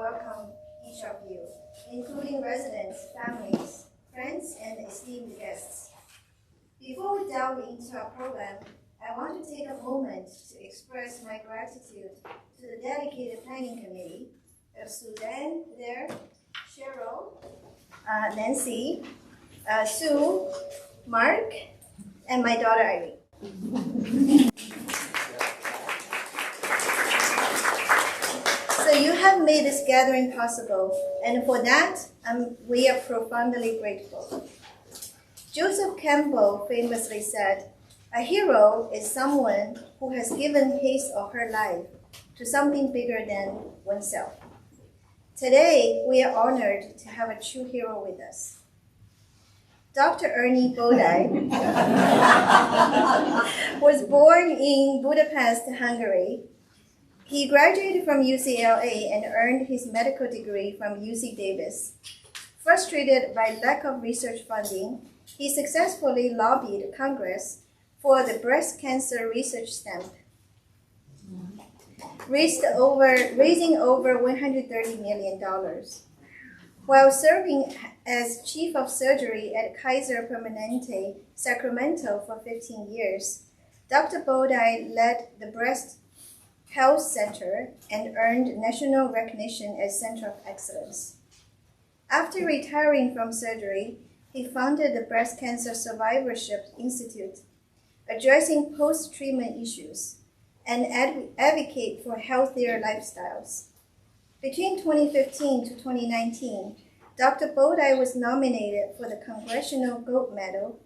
welcome each of you, including residents, families, friends, and esteemed guests. Before we delve into our program, I want to take a moment to express my gratitude to the dedicated planning committee of Suzanne there, Cheryl, Nancy, Sue, Mark, and my daughter Irene. So you have made this gathering possible, and for that, we are profoundly grateful. Joseph Campbell famously said, "A hero is someone who has given his or her life to something bigger than oneself." Today, we are honored to have a true hero with us. Dr. Ernie Bodai was born in Budapest, Hungary. He graduated from UCLA and earned his medical degree from UC Davis. Frustrated by lack of research funding, he successfully lobbied Congress for the breast cancer research stamp, raising over $130 million. While serving as chief of surgery at Kaiser Permanente, Sacramento for 15 years, Dr. Bodai led the Breast Health Center and earned national recognition as Center of Excellence. After retiring from surgery, he founded the Breast Cancer Survivorship Institute, addressing post-treatment issues, and advocate for healthier lifestyles. Between 2015 to 2019, Dr. Bodai was nominated for the Congressional Gold Medal,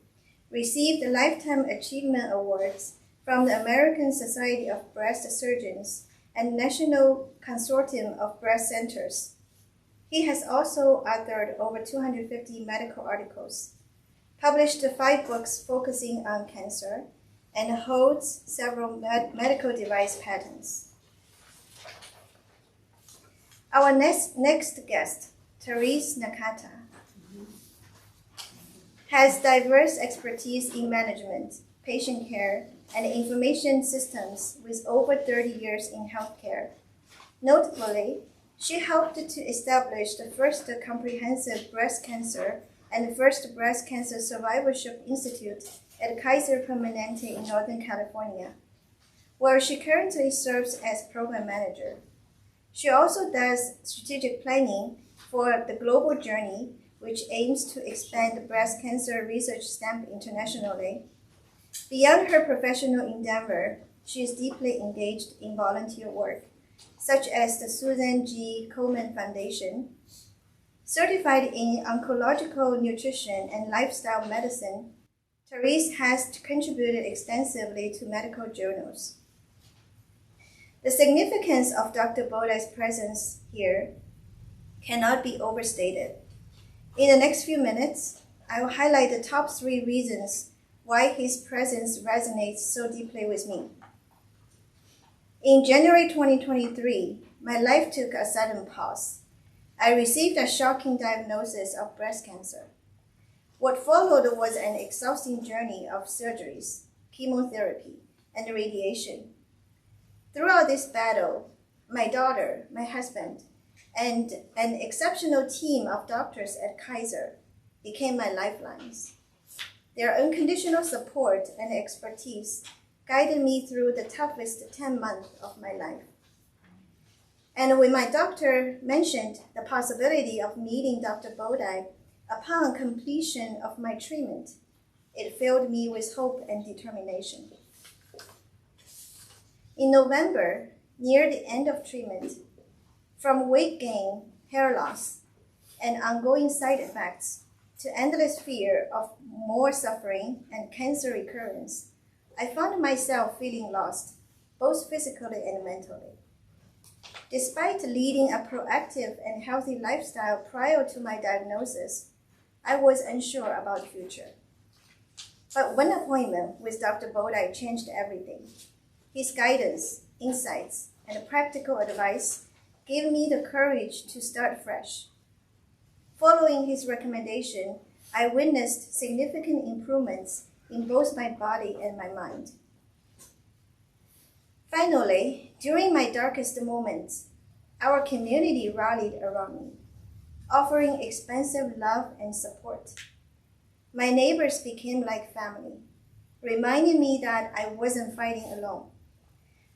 received Lifetime Achievement Awards from the American Society of Breast Surgeons and National Consortium of Breast Centers. He has also authored over 250 medical articles, published 5 books focusing on cancer, and holds several medical device patents. Our next guest, Therese Nakata, has diverse expertise in management, patient care, and information systems with over 30 years in healthcare. Notably, she helped to establish the first comprehensive breast cancer and the first breast cancer survivorship institute at Kaiser Permanente in Northern California, where she currently serves as program manager. She also does strategic planning for the Global Journey, which aims to expand the breast cancer research stamp internationally. Beyond her professional endeavor, she is deeply engaged in volunteer work, such as the Susan G. Komen Foundation. Certified in oncological nutrition and lifestyle medicine, Therese has contributed extensively to medical journals. The significance of Dr. Bodai's presence here cannot be overstated. In the next few minutes, I will highlight the top 3 reasons why his presence resonates so deeply with me. In January 2023, my life took a sudden pause. I received a shocking diagnosis of breast cancer. What followed was an exhausting journey of surgeries, chemotherapy, and radiation. Throughout this battle, my daughter, my husband, and an exceptional team of doctors at Kaiser became my lifelines. Their unconditional support and expertise guided me through the toughest 10 months of my life. And when my doctor mentioned the possibility of meeting Dr. Bodai upon completion of my treatment, it filled me with hope and determination. In November, near the end of treatment, from weight gain, hair loss, and ongoing side effects to endless fear of more suffering and cancer recurrence, I found myself feeling lost, both physically and mentally. Despite leading a proactive and healthy lifestyle prior to my diagnosis, I was unsure about the future. But one appointment with Dr. Bodai changed everything. His guidance, insights, and practical advice gave me the courage to start fresh. Following his recommendation, I witnessed significant improvements in both my body and my mind. Finally, during my darkest moments, Our community rallied around me, offering expansive love and support. My neighbors became like family, reminding me that I wasn't fighting alone.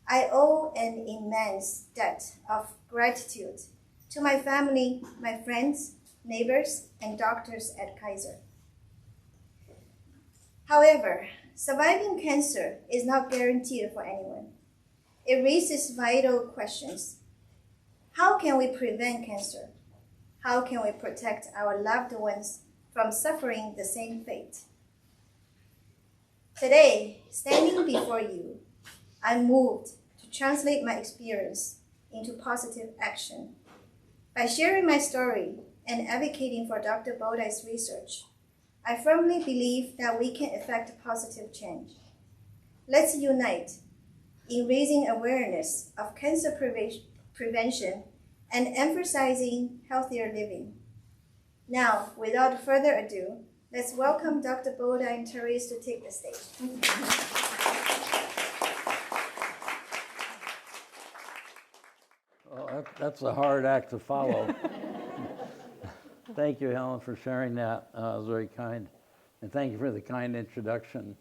I owe an immense debt of gratitude to my family, my friends, neighbors, and doctors at Kaiser. However, surviving cancer is not guaranteed for anyone. It raises vital questions. How can we prevent cancer? How can we protect our loved ones from suffering the same fate? Today, standing before you, I'm moved to translate my experience into positive action. By sharing my story and advocating for Dr. Bodai's research, I firmly believe that we can effect positive change. Let's unite in raising awareness of cancer prevention and emphasizing healthier living. Now, without further ado, let's welcome Dr. Bodai and Therese to take the stage. Well, that's a hard act to follow. Thank you, Helen, for sharing that. It was very kind. And thank you for the kind introduction.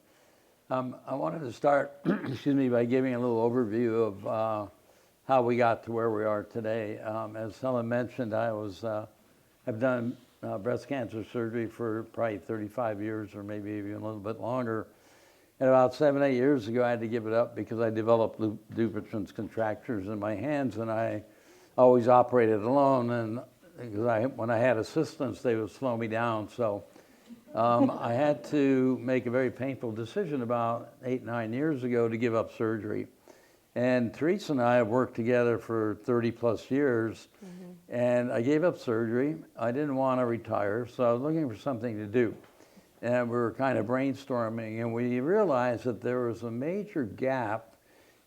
I wanted to start by giving a little overview of how we got to where we are today. As Helen mentioned, I've done breast cancer surgery for probably 35 years or maybe even a little bit longer. And about 7, 8 years ago, I had to give it up because I developed Dupuytren's contractures in my hands, and I always operated alone. And because when I had assistants, they would slow me down. So I had to make a very painful decision about 8, 9 years ago to give up surgery. And Therese and I have worked together for 30 plus years, and I gave up surgery. I didn't want to retire, so I was looking for something to do. And we were kind of brainstorming, and we realized that there was a major gap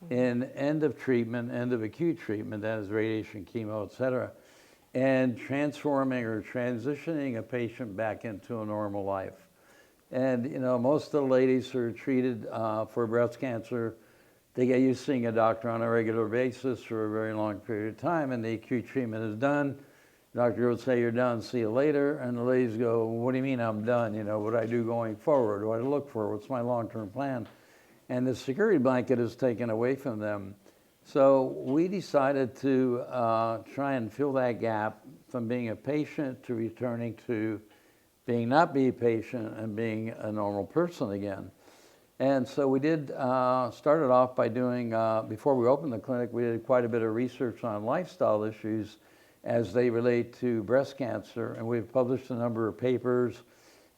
in end of treatment, end of acute treatment, that is radiation, chemo, et cetera, and transforming or transitioning a patient back into a normal life. And most of the ladies who are treated for breast cancer, they get used to seeing a doctor on a regular basis for a very long period of time, and the acute treatment is done. The doctor would say, "You're done, see you later." And the ladies go, "What do you mean I'm done? What do I do going forward? What do I look for? What's my long-term plan?" And the security blanket is taken away from them. So we decided to try and fill that gap from being a patient to returning to not being a patient and being a normal person again. And so we started off by doing, before we opened the clinic, we did quite a bit of research on lifestyle issues as they relate to breast cancer. And we've published a number of papers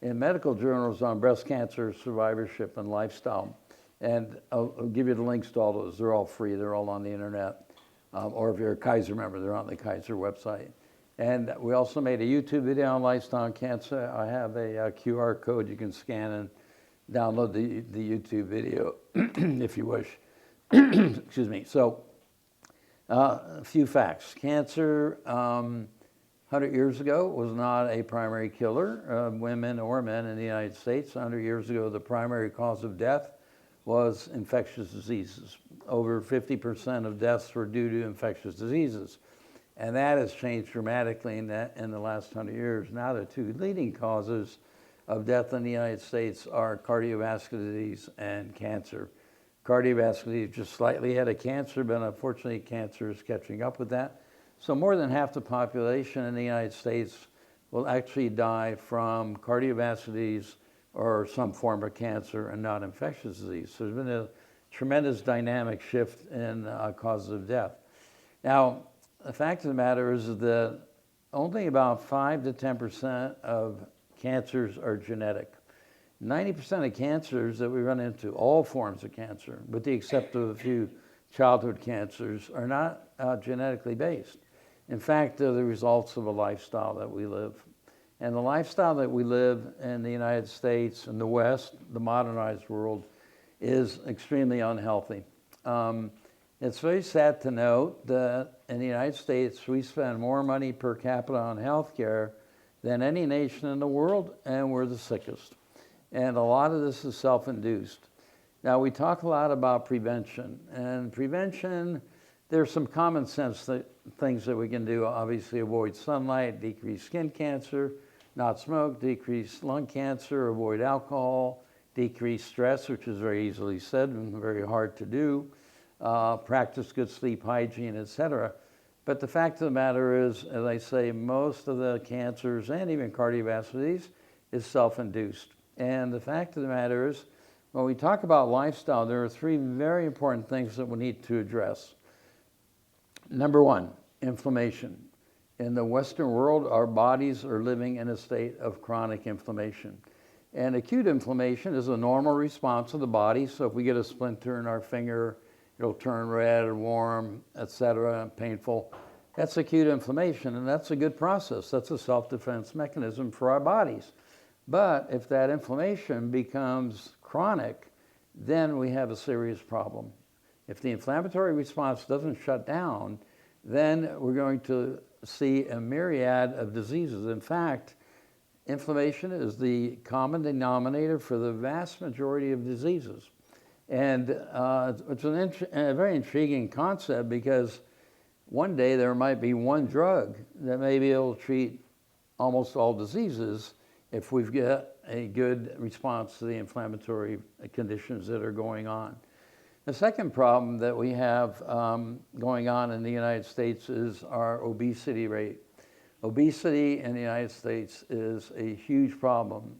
in medical journals on breast cancer survivorship and lifestyle. And I'll give you the links to all those. They're all free. They're all on the internet. Or if you're a Kaiser member, they're on the Kaiser website. And we also made a YouTube video on lifestyle and cancer. I have a QR code you can scan and download the YouTube video if you wish. Excuse me. So a few facts. Cancer 100 years ago was not a primary killer of women or men in the United States. 100 years ago, the primary cause of death was infectious diseases. Over 50% of deaths were due to infectious diseases. And that has changed dramatically in the last 100 years. Now the two leading causes of death in the United States are cardiovascular disease and cancer. Cardiovascular disease just slightly ahead of cancer, but unfortunately cancer is catching up with that. So more than half the population in the United States will actually die from cardiovascular disease or some form of cancer and not infectious disease. So there's been a tremendous dynamic shift in causes of death. Now, the fact of the matter is that only about 5 to 10% of cancers are genetic. 90% of cancers that we run into, all forms of cancer, with the exception of a few childhood cancers, are not genetically based. In fact, they're the results of a lifestyle that we live. And the lifestyle that we live in the United States and the West, the modernized world, is extremely unhealthy. It's very sad to note that in the United States, we spend more money per capita on health care than any nation in the world, and we're the sickest. And a lot of this is self-induced. Now, we talk a lot about prevention. And prevention, there's some common sense things that we can do, obviously avoid sunlight, decrease skin cancer, not smoke, decrease lung cancer, avoid alcohol, decrease stress, which is very easily said and very hard to do, practice good sleep hygiene, etc. But the fact of the matter is, as I say, most of the cancers and even cardiovascular disease is self-induced. And the fact of the matter is, when we talk about lifestyle, there are three very important things that we need to address. Number one, inflammation. In the Western world, our bodies are living in a state of chronic inflammation. And acute inflammation is a normal response of the body. So if we get a splinter in our finger, it'll turn red or warm, etc., painful. That's acute inflammation, and that's a good process. That's a self-defense mechanism for our bodies. But if that inflammation becomes chronic, then we have a serious problem. If the inflammatory response doesn't shut down, then we're going to see a myriad of diseases. In fact, inflammation is the common denominator for the vast majority of diseases. And it's a very intriguing concept, because one day there might be one drug that may be able to treat almost all diseases if we've got a good response to the inflammatory conditions that are going on. The second problem that we have going on in the United States is our obesity rate. Obesity in the United States is a huge problem.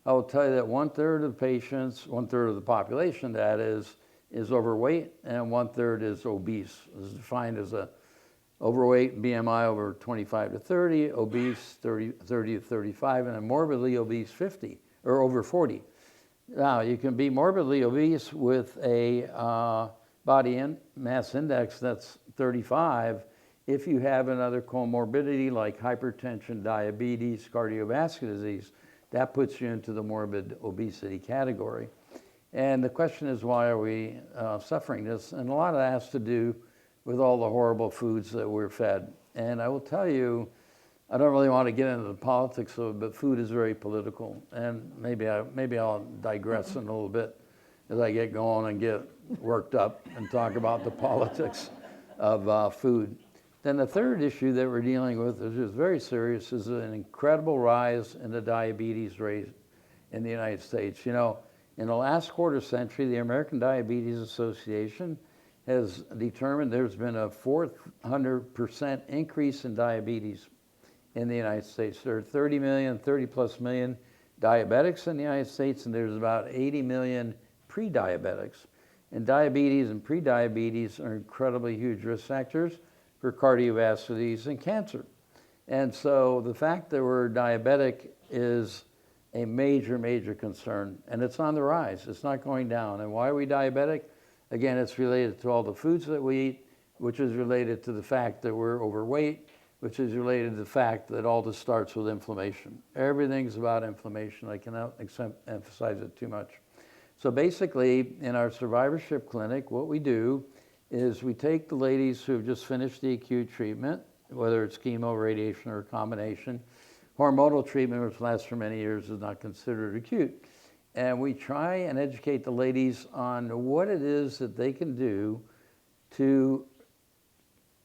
I will tell you that 1/3 of patients, 1/3 of the population that is overweight, and 1/3 is obese. This is defined as a overweight BMI over 25 to 30, obese 30 to 35, and a morbidly obese 50 or over 40. Now, you can be morbidly obese with a body mass index that's 35 if you have another comorbidity like hypertension, diabetes, cardiovascular disease. That puts you into the morbid obesity category. And the question is, why are we suffering this? And a lot of that has to do with all the horrible foods that we're fed. And I will tell you, I don't really want to get into the politics of it, but food is very political. And maybe I'll digress in a little bit as I get going and get worked up and talk about the politics of food. Then the third issue that we're dealing with, which is very serious, is an incredible rise in the diabetes rate in the United States. You know, in the last quarter century, the American Diabetes Association has determined there's been a 400% increase in diabetes in the United States. There are 30 plus million diabetics in the United States, and there's about 80 million pre-diabetics. And diabetes and pre-diabetes are incredibly huge risk factors for cardiovascular disease and cancer. And so the fact that we're diabetic is a major, major concern, and it's on the rise. It's not going down. And why are we diabetic? Again, it's related to all the foods that we eat, which is related to the fact that we're overweight, which is related to the fact that all this starts with inflammation. Everything's about inflammation. I cannot emphasize it too much. So basically, in our survivorship clinic, what we do is we take the ladies who have just finished the acute treatment, whether it's chemo, radiation, or a combination. Hormonal treatment, which lasts for many years, is not considered acute. And we try and educate the ladies on what it is that they can do to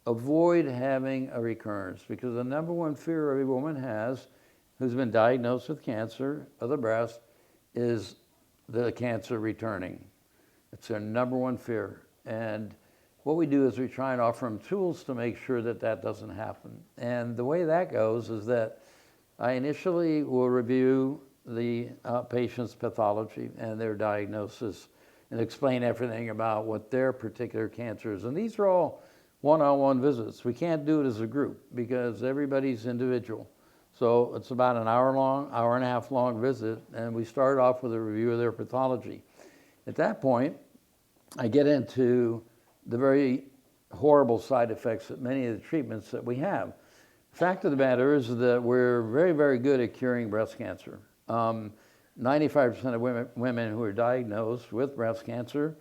avoid having a recurrence. Because the number one fear every woman has who's been diagnosed with cancer of the breast is the cancer returning. It's their number one fear. And what we do is we try and offer them tools to make sure that that doesn't happen. And the way that goes is that I initially will review the patient's pathology and their diagnosis and explain everything about what their particular cancer is. And these are all one-on-one visits. We can't do it as a group because everybody's individual. So it's about an hour and a half long visit, and we start off with a review of their pathology. At that point, I get into the very horrible side effects of many of the treatments that we have. Fact of the matter is that we're very, very good at curing breast cancer. 95% of women who are diagnosed with breast cancer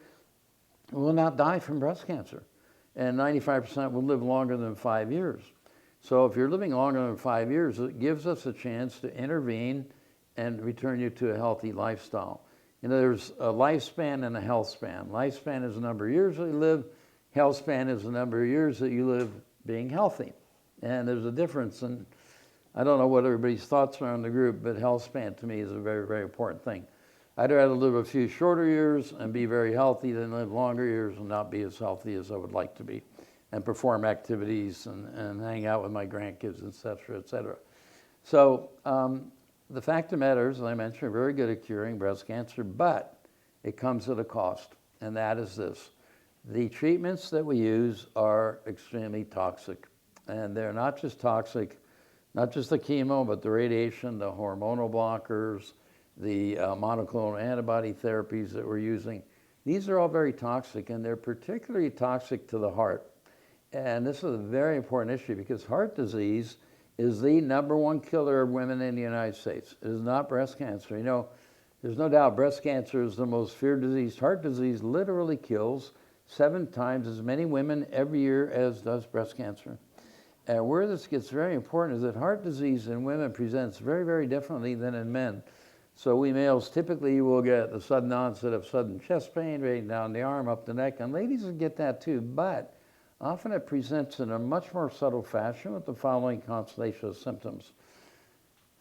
will not die from breast cancer. And 95% will live longer than 5 years. So if you're living longer than 5 years, it gives us a chance to intervene and return you to a healthy lifestyle. You know, there's a lifespan and a health span. Lifespan is the number of years that you live. Health span is the number of years that you live being healthy. And there's a difference, and I don't know what everybody's thoughts are on the group, but health span to me is a very, very important thing. I'd rather live a few shorter years and be very healthy than live longer years and not be as healthy as I would like to be, and perform activities and hang out with my grandkids, et cetera, et cetera. So the fact of the matter is, as I mentioned, we're very good at curing breast cancer, but it comes at a cost, and that is this. The treatments that we use are extremely toxic, and they're not just toxic, not just the chemo, but the radiation, the hormonal blockers, the monoclonal antibody therapies that we're using. These are all very toxic, and they're particularly toxic to the heart. And this is a very important issue because heart disease is the #1 killer of women in the United States. It is not breast cancer. You know, there's no doubt breast cancer is the most feared disease. Heart disease literally kills 7 times as many women every year as does breast cancer. And where this gets very important is that heart disease in women presents very, very differently than in men. So we males typically will get a sudden onset of sudden chest pain right down the arm, up the neck, and ladies will get that too, but often it presents in a much more subtle fashion with the following constellation of symptoms.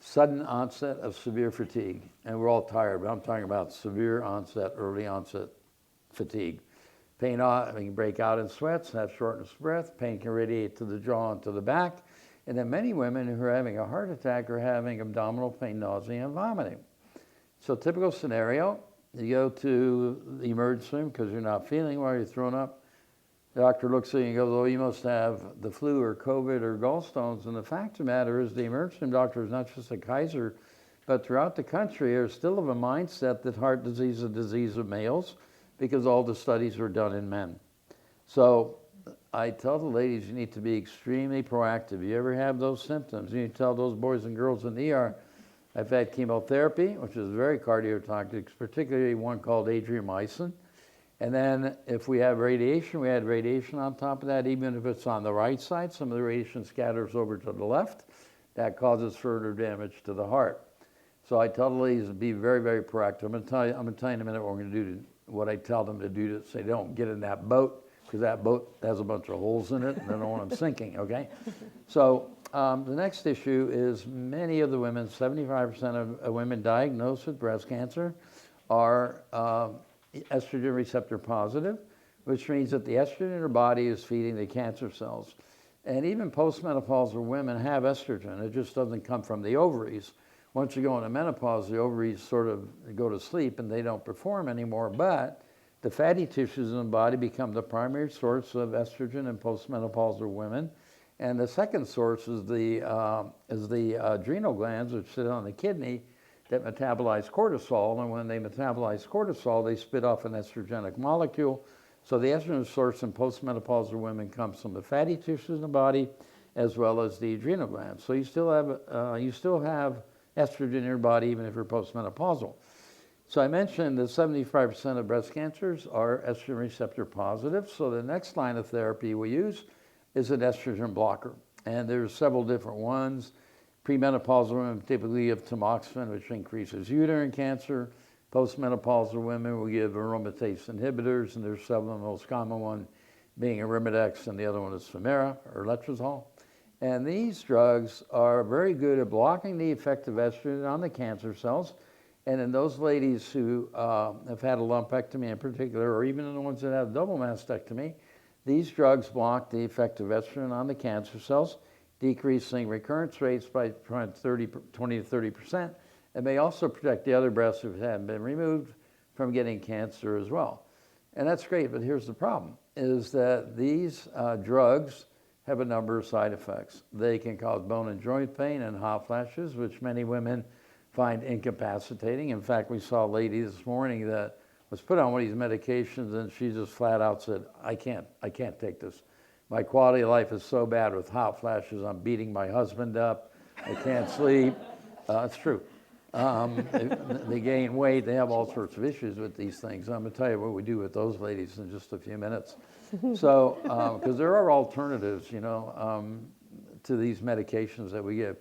Sudden onset of severe fatigue, and we're all tired, but I'm talking about severe onset, early onset fatigue. Pain can break out in sweats, have shortness of breath, pain can radiate to the jaw and to the back, and then many women who are having a heart attack are having abdominal pain, nausea, and vomiting. So typical scenario, you go to the emergency room because you're not feeling well, you're throwing up. The doctor looks at you and goes, oh, you must have the flu or COVID or gallstones. And the fact of the matter is the emergency room doctors, not just at Kaiser, but throughout the country, are still of a mindset that heart disease is a disease of males because all the studies were done in men. So I tell the ladies you need to be extremely proactive. You ever have those symptoms, you need to tell those boys and girls in the ER, I've had chemotherapy, which is very cardiotoxic, particularly one called adriamycin. And then if we have radiation, we add radiation on top of that, even if it's on the right side. Some of the radiation scatters over to the left. That causes further damage to the heart. So I tell the ladies to be very, very proactive. I'm going to tell you in a minute what we're going to do, what I tell them to do to say don't get in that boat, because that boat has a bunch of holes in it, and I don't want them sinking, okay? So the next issue is many of the women, 75% of women diagnosed with breast cancer are estrogen receptor positive, which means that the estrogen in her body is feeding the cancer cells. And even postmenopausal women have estrogen. It just doesn't come from the ovaries. Once you go into menopause, the ovaries sort of go to sleep and they don't perform anymore, but the fatty tissues in the body become the primary source of estrogen in postmenopausal women. And the second source is the adrenal glands, which sit on the kidney, that metabolize cortisol. And when they metabolize cortisol, they spit off an estrogenic molecule. So the estrogen source in postmenopausal women comes from the fatty tissues in the body, as well as the adrenal glands. So you still have estrogen in your body, even if you're postmenopausal. So I mentioned that 75% of breast cancers are estrogen receptor positive. So the next line of therapy we use is an estrogen blocker. And there's several different ones. Premenopausal women typically give tamoxifen, which increases uterine cancer. Postmenopausal women will give aromatase inhibitors, and there's several. The most common one being Arimidex, and the other one is Femera or letrozole. And these drugs are very good at blocking the effect of estrogen on the cancer cells. And in those ladies who have had a lumpectomy in particular, or even in the ones that have double mastectomy, these drugs block the effect of estrogen on the cancer cells, decreasing recurrence rates by 20 to 30%, and may also protect the other breasts who haven't been removed from getting cancer as well. And that's great, but here's the problem, is that these drugs have a number of side effects. They can cause bone and joint pain and hot flashes, which many women find incapacitating. In fact, we saw a lady this morning that was put on one of these medications and she just flat out said, I can't take this. My quality of life is so bad with hot flashes, I'm beating my husband up, I can't sleep. It's true. They gain weight, they have all sorts of issues with these things. I'm going to tell you what we do with those ladies in just a few minutes. So, because there are alternatives, to these medications that we give.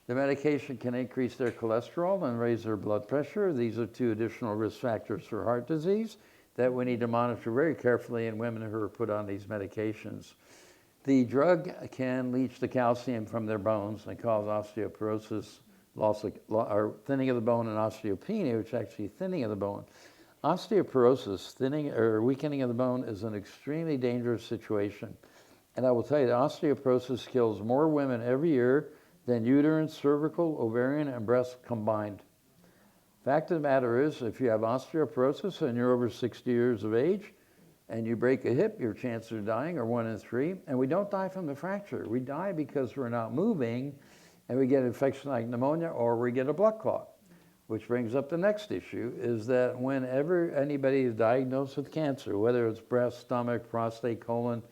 The medication can increase their cholesterol and raise their blood pressure. These are 2 additional risk factors for heart disease that we need to monitor very carefully in women who are put on these medications. The drug can leach the calcium from their bones and cause osteoporosis, or thinning of the bone, and osteopenia, which is actually thinning of the bone. Osteoporosis, thinning or weakening of the bone, is an extremely dangerous situation. And I will tell you that osteoporosis kills more women every year than uterine, cervical, ovarian, and breast combined. Fact of the matter is, if you have osteoporosis and you're over 60 years of age and you break a hip, your chances of dying are 1 in 3. And we don't die from the fracture. We die because we're not moving and we get an infection like pneumonia or we get a blood clot. Which brings up the next issue, is that whenever anybody is diagnosed with cancer, whether it's breast, stomach, prostate, colon,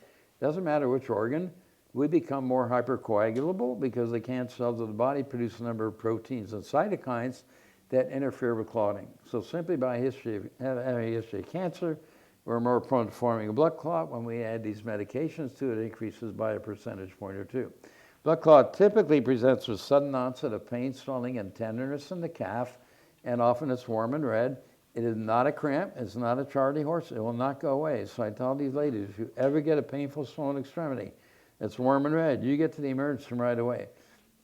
doesn't matter which organ, we become more hypercoagulable because the cancer cells of the body produce a number of proteins and cytokines that interfere with clotting. So simply by having a history of cancer, we're more prone to forming a blood clot. When we add these medications to it, it increases by a percentage point or 2. Blood clot typically presents with sudden onset of pain, swelling, and tenderness in the calf, and often it's warm and red. It is not a cramp. It's not a Charlie horse. It will not go away. So I tell these ladies, if you ever get a painful swollen extremity, it's warm and red, you get to the emergency room right away.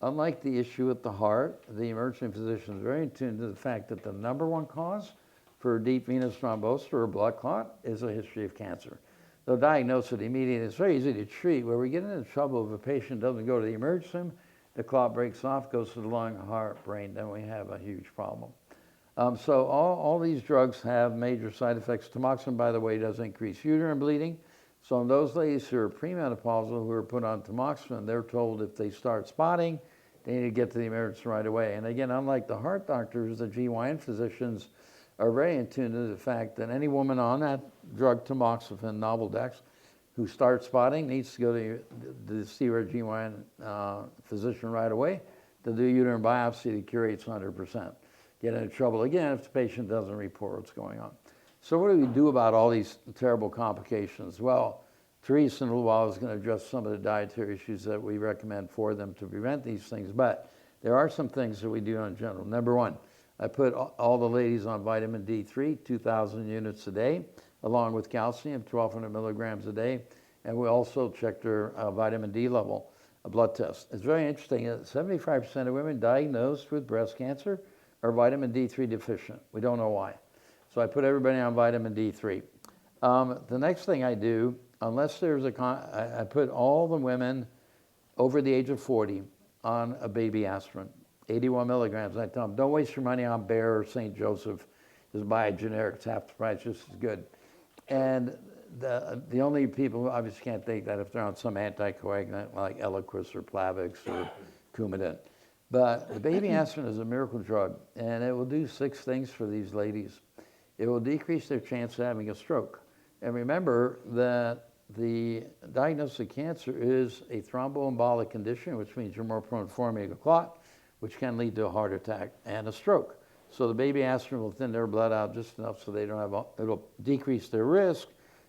Unlike the issue with the heart, the emergency physician is very in tune to the fact that the number one cause for deep venous thrombosis or a blood clot is a history of cancer. They'll diagnose it immediately. It's very easy to treat. Where we get into trouble if a patient doesn't go to the emergency room, the clot breaks off, goes to the lung, heart, brain, then we have a huge problem. So all these drugs have major side effects. Tamoxifen, by the way, does increase uterine bleeding. So in those ladies who are premenopausal who are put on tamoxifen, they're told if they start spotting, they need to get to the emergency right away. And again, unlike the heart doctors, the GYN physicians are very in tune to the fact that any woman on that drug tamoxifen, Novaldex, who starts spotting needs to go to see her GYN physician right away to do uterine biopsy to cure 100%. Get into trouble again if the patient doesn't report what's going on. So what do we do about all these terrible complications? Well, Therese in a little while is going to address some of the dietary issues that we recommend for them to prevent these things, but there are some things that we do in general. Number one, I put all the ladies on vitamin D3, 2,000 units a day, along with calcium, 1,200 milligrams a day, and we also check their vitamin D level, a blood test. It's very interesting that 75% of women diagnosed with breast cancer are vitamin D3 deficient. We don't know why. So I put everybody on vitamin D3. The next thing I do, unless there's I put all the women over the age of 40 on a baby aspirin, 81 milligrams. I tell them, don't waste your money on Bayer or St. Joseph. Just buy a generic, it's half the price, just as good. And the only people who obviously can't take that if they're on some anticoagulant like Eliquis or Plavix or Coumadin. But the baby aspirin is a miracle drug, and it will do 6 things for these ladies. It will decrease their chance of having a stroke. And remember that the diagnosis of cancer is a thromboembolic condition, which means you're more prone to forming a clot, which can lead to a heart attack and a stroke. So the baby aspirin will thin their blood out just enough so they don't have it'll decrease their risk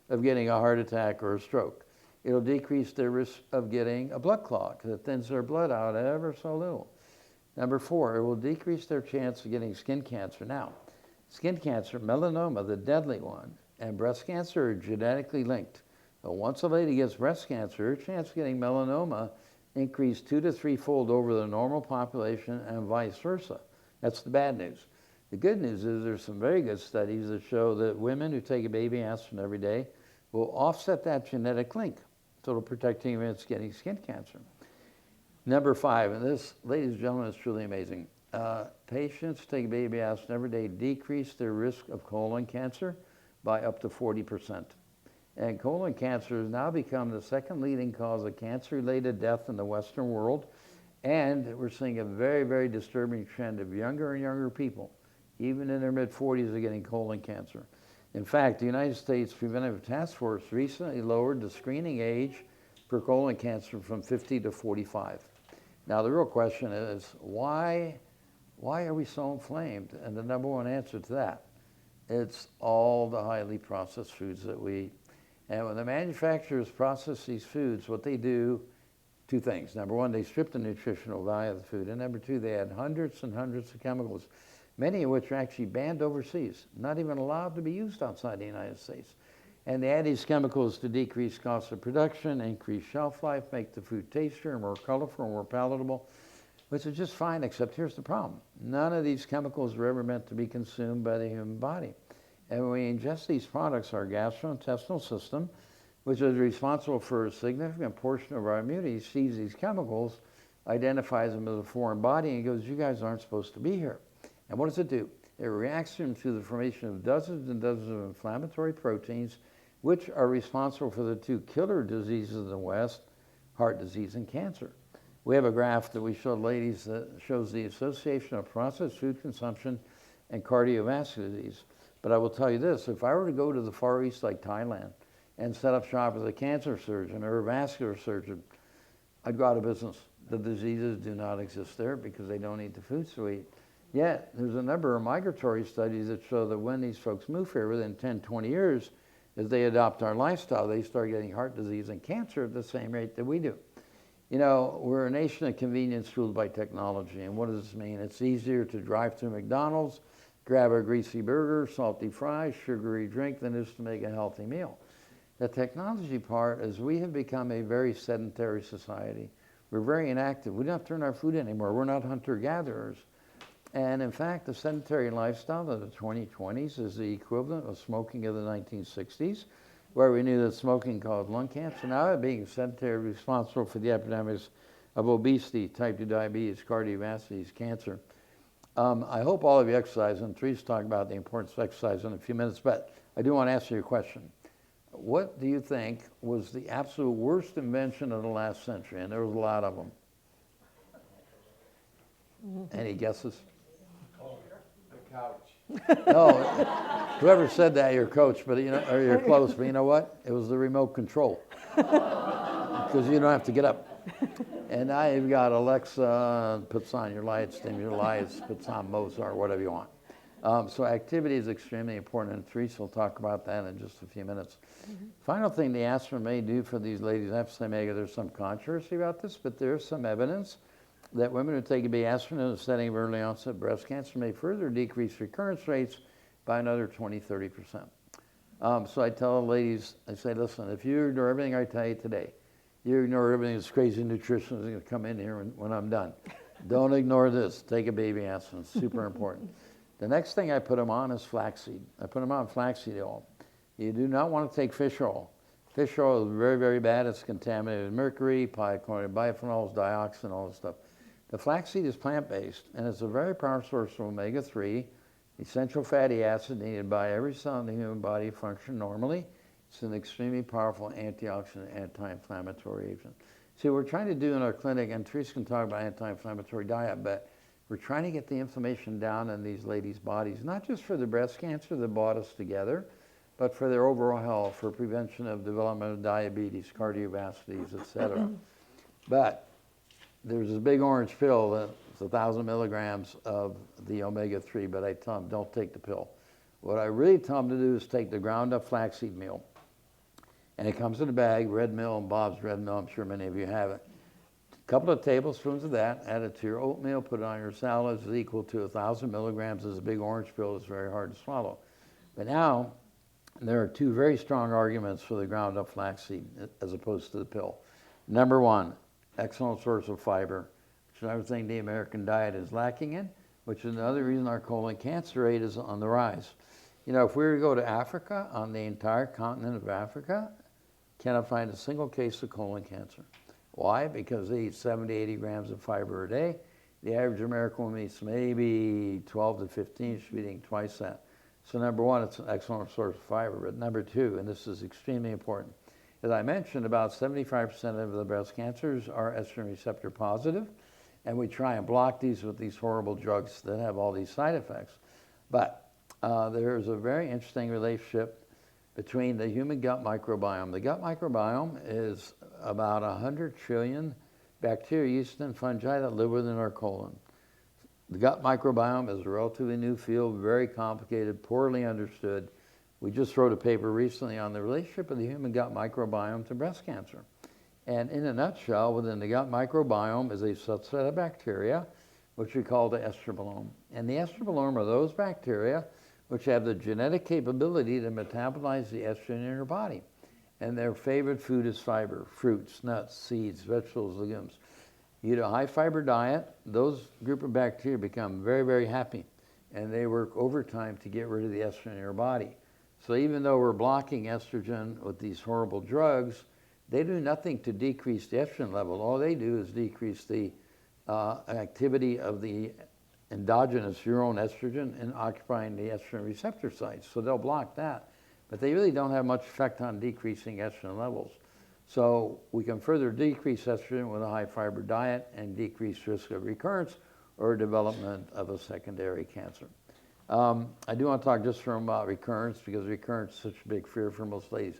of getting a heart attack or a stroke. It'll decrease their risk of getting a blood clot because it thins their blood out ever so little. Number 4, it will decrease their chance of getting skin cancer. Now, skin cancer, melanoma, the deadly one, and breast cancer are genetically linked. So once a lady gets breast cancer, her chance of getting melanoma increased 2 to 3-fold over the normal population and vice versa. That's the bad news. The good news is there's some very good studies that show that women who take a baby aspirin every day will offset that genetic link. So it'll protect you against getting skin cancer. Number 5, and this, ladies and gentlemen, is truly amazing. Patients take baby aspirin every day decrease their risk of colon cancer by up to 40%. And colon cancer has now become the 2nd leading cause of cancer-related death in the Western world. And we're seeing a very, very disturbing trend of younger and younger people, even in their mid-40s, are getting colon cancer. In fact, the United States Preventive Task Force recently lowered the screening age for colon cancer from 50 to 45. Now, the real question is, why are we so inflamed? And the number one answer to that, it's all the highly processed foods that we eat. And when the manufacturers process these foods, what they do, 2 things. Number 1, they strip the nutritional value of the food. And number 2, they add hundreds and hundreds of chemicals, many of which are actually banned overseas, not even allowed to be used outside the United States. And they add these chemicals to decrease cost of production, increase shelf life, make the food tastier, more colorful, more palatable, which is just fine, except here's the problem. None of these chemicals were ever meant to be consumed by the human body. And when we ingest these products, our gastrointestinal system, which is responsible for a significant portion of our immunity, sees these chemicals, identifies them as a foreign body, and goes, you guys aren't supposed to be here. And what does it do? It reacts to the formation of dozens and dozens of inflammatory proteins, which are responsible for the two killer diseases in the West, heart disease and cancer. We have a graph that we showed ladies that shows the association of processed food consumption and cardiovascular disease. But I will tell you this, if I were to go to the Far East like Thailand and set up shop as a cancer surgeon or a vascular surgeon, I'd go out of business. The diseases do not exist there because they don't eat the foods we eat. Yet, there's a number of migratory studies that show that when these folks move here within 10, 20 years, as they adopt our lifestyle, they start getting heart disease and cancer at the same rate that we do. You know, we're a nation of convenience fueled by technology. And what does this mean? It's easier to drive through McDonald's, grab a greasy burger, salty fries, sugary drink than it is to make a healthy meal. The technology part is we have become a very sedentary society. We're very inactive. We don't have to turn our food anymore. We're not hunter-gatherers. And in fact, the sedentary lifestyle of the 2020s is the equivalent of smoking of the 1960s, where we knew that smoking caused lung cancer. Now being sedentary responsible for the epidemics of obesity, type 2 diabetes, cardiovascular disease, cancer. I hope all of you exercise, and Therese will talk about the importance of exercise in a few minutes, but I do want to answer your question. What do you think was the absolute worst invention of the last century? And there was a lot of them. Any guesses? The couch. No, whoever said that, you're coach, but you know, or you're close. But you know what? It was the remote control, because you don't have to get up. And now you've got Alexa, puts on your lights, dim your lights, puts on Mozart, whatever you want. So activity is extremely important, and Therese will talk about that in just a few minutes. Final thing the aspirin may do for these ladies, I have to say, Megha, there's some controversy about this, but there's some evidence that women who take a B aspirin in the setting of early onset breast cancer may further decrease recurrence rates by another 20–30%. So I tell the ladies, I say, listen, if you ignore everything I tell you today, you ignore everything that's crazy nutritionist is going to come in here when I'm done. Don't ignore this. Take a baby aspirin. It's super important. The next thing I put them on is flaxseed. I put them on flaxseed oil. You do not want to take fish oil. Fish oil is very, very bad. It's contaminated with mercury, polychlorinated biphenyls, dioxin, all this stuff. The flaxseed is plant-based, and it's a very powerful source of omega-3, essential fatty acid needed by every cell in the human body to function normally. It's an extremely powerful antioxidant, anti-inflammatory agent. See, what we're trying to do in our clinic, and Therese can talk about anti-inflammatory diet, but we're trying to get the inflammation down in these ladies' bodies, not just for the breast cancer that brought us together, but for their overall health, for prevention of development of diabetes, cardiovascular disease, etc. But there's this big orange pill that's 1,000 milligrams of the omega-3, but I tell them, don't take the pill. What I really tell them to do is take the ground up flaxseed meal. And it comes in a bag, Red Mill and Bob's Red Mill, I'm sure many of you have it. A couple of tablespoons of that, add it to your oatmeal, put it on your salads, is equal to 1,000 milligrams. Is a big orange pill, it's very hard to swallow. But now, there are two very strong arguments for the ground up flaxseed as opposed to the pill. Number one, excellent source of fiber, which is another thing the American diet is lacking in, which is another reason our colon cancer rate is on the rise. You know, if we were to go to Africa, on the entire continent of Africa, cannot find a single case of colon cancer. Why? Because they eat 70, 80 grams of fiber a day. The average American woman eats maybe 12 to 15, should be eating twice that. So number one, it's an excellent source of fiber. But number two, and this is extremely important, as I mentioned, about 75% of the breast cancers are estrogen receptor positive, and we try and block these with these horrible drugs that have all these side effects. But there's a very interesting relationship between the human gut microbiome. The gut microbiome is about 100 trillion bacteria, yeast, and fungi that live within our colon. The gut microbiome is a relatively new field, very complicated, poorly understood. We just wrote a paper recently on the relationship of the human gut microbiome to breast cancer. And in a nutshell, within the gut microbiome is a subset of bacteria, which we call the estrobilome. And the estrobilome are those bacteria which have the genetic capability to metabolize the estrogen in your body. And their favorite food is fiber, fruits, nuts, seeds, vegetables, legumes. You eat a high fiber diet, those group of bacteria become very, very happy. And they work overtime to get rid of the estrogen in your body. So even though we're blocking estrogen with these horrible drugs, they do nothing to decrease the estrogen level. All they do is decrease the activity of the endogenous your own estrogen in occupying the estrogen receptor sites. So they'll block that. But they really don't have much effect on decreasing estrogen levels. So we can further decrease estrogen with a high fiber diet and decrease risk of recurrence or development of a secondary cancer. I do want to talk just from recurrence, because recurrence is such a big fear for most ladies.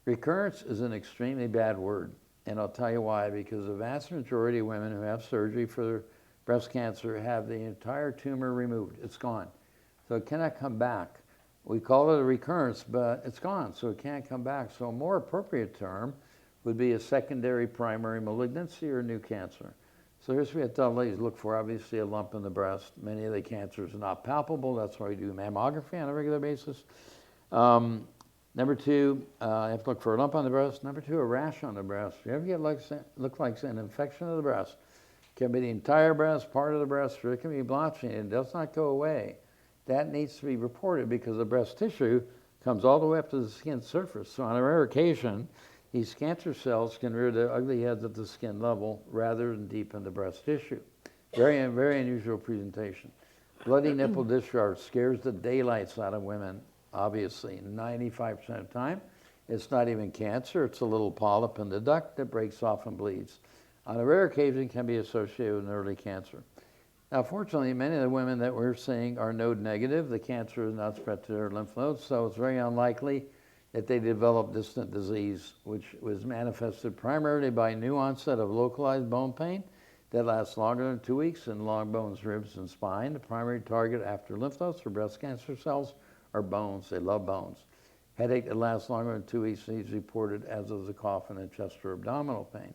Recurrence is an extremely bad word, and I'll tell you why. Because the vast majority of women who have surgery for breast cancer have the entire tumor removed. It's gone. So it cannot come back. We call it a recurrence, but it's gone, so it can't come back. So a more appropriate term would be a secondary primary malignancy or new cancer. So here's what we have to tell ladies look for. Obviously, a lump in the breast. Many of the cancers are not palpable. That's why we do mammography on a regular basis. Number two, you have to look for a lump on the breast. Number two, a rash on the breast. If you ever get look like an infection of the breast, it can be the entire breast, part of the breast, or it can be blotching. It does not go away. That needs to be reported, because the breast tissue comes all the way up to the skin surface. So on a rare occasion, these cancer cells can rear their ugly heads at the skin level rather than deep in the breast tissue. Very, very unusual presentation. Bloody nipple discharge scares the daylights out of women, obviously. 95% of the time, it's not even cancer. It's a little polyp in the duct that breaks off and bleeds. On a rare occasion, it can be associated with an early cancer. Now, fortunately, many of the women that we're seeing are node negative. The cancer is not spread to their lymph nodes, so it's very unlikely that they develop distant disease, which was manifested primarily by new onset of localized bone pain that lasts longer than 2 weeks in long bones, ribs, and spine. The primary target after lymph nodes for breast cancer cells are bones. They love bones. Headache that lasts longer than 2 weeks is reported, as is the cough and the chest or abdominal pain.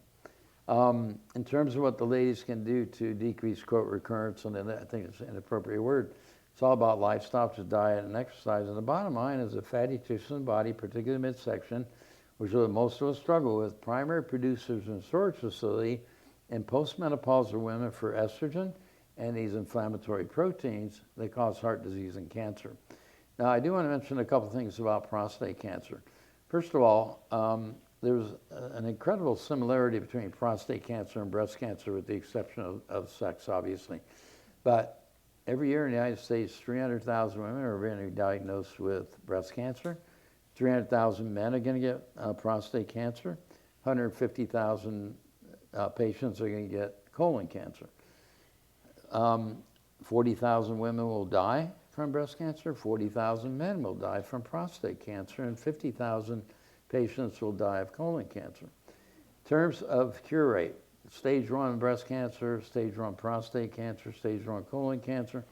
In terms of what the ladies can do to decrease, quote, recurrence, and I think it's an appropriate word, it's all about lifestyle, which is diet and exercise. And the bottom line is the fatty tissue in the body, particularly the midsection, which is what most of us struggle with, primary producers in storage facility in postmenopausal women for estrogen and these inflammatory proteins that cause heart disease and cancer. Now, I do want to mention a couple things about prostate cancer. First of all, there's an incredible similarity between prostate cancer and breast cancer, with the exception of sex, obviously. But every year in the United States, 300,000 women are going to be diagnosed with breast cancer. 300,000 men are going to get prostate cancer. 150,000 patients are going to get colon cancer. 40,000 women will die from breast cancer. 40,000 men will die from prostate cancer, and 50,000 patients will die of colon cancer. In terms of cure rate, stage 1 breast cancer, stage 1 prostate cancer, stage 1 colon cancer,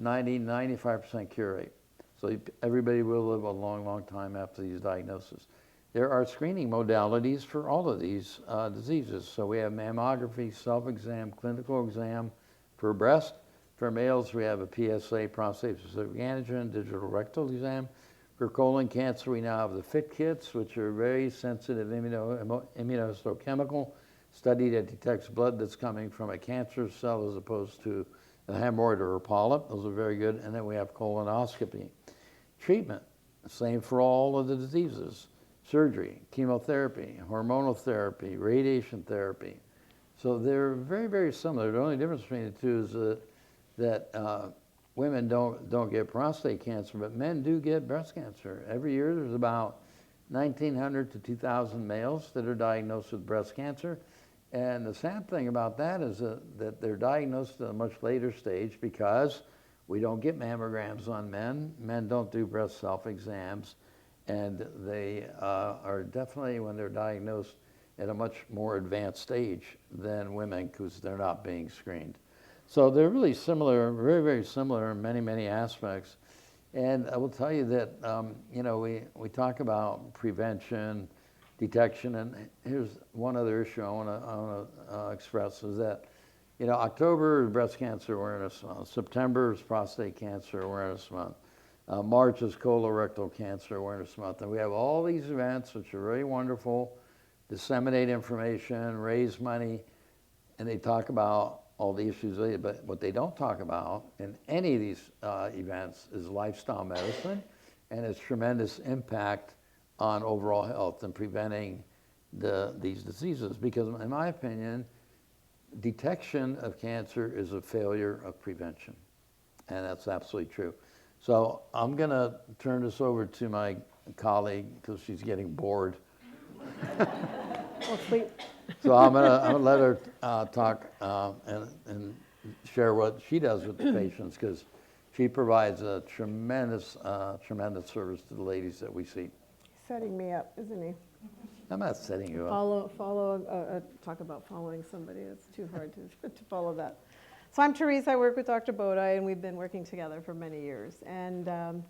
90-95% cure rate. So everybody will live a long, long time after these diagnoses. There are screening modalities for all of these diseases. So we have mammography, self-exam, clinical exam for breast. For males, we have a PSA, prostate-specific antigen, digital rectal exam. For colon cancer, we now have the FIT kits, which are very sensitive immunohistochemical study that detects blood that's coming from a cancer cell as opposed to a hemorrhoid or a polyp. Those are very good. And then we have colonoscopy. Treatment, same for all of the diseases. Surgery, chemotherapy, hormonal therapy, radiation therapy. So they're very, very similar. The only difference between the two is that women don't get prostate cancer, but men do get breast cancer. Every year there's about 1,900 to 2,000 males that are diagnosed with breast cancer. And the sad thing about that is that they're diagnosed at a much later stage, because we don't get mammograms on men. Men don't do breast self-exams. And they are definitely, when they're diagnosed, at a much more advanced stage than women, because they're not being screened. So they're really similar, very, very similar in many, many aspects. And I will tell you that, we talk about prevention, detection, and here's one other issue I want to express is that, October is Breast Cancer Awareness Month. September is Prostate Cancer Awareness Month. March is Colorectal Cancer Awareness Month, and we have all these events which are very wonderful, disseminate information, raise money, and they talk about all the issues, but what they don't talk about in any of these events is lifestyle medicine and its tremendous impact on overall health and preventing these diseases. Because in my opinion, detection of cancer is a failure of prevention, and that's absolutely true. So I'm going to turn this over to my colleague because she's getting bored. Well, sleep. So I'm gonna let her talk and share what she does with the patients, because she provides a tremendous service to the ladies that we see. He's setting me up, isn't he? I'm not setting you up. Talk about following somebody. It's too hard to follow that. So I'm Therese. I work with Dr. Bodai, and we've been working together for many years. And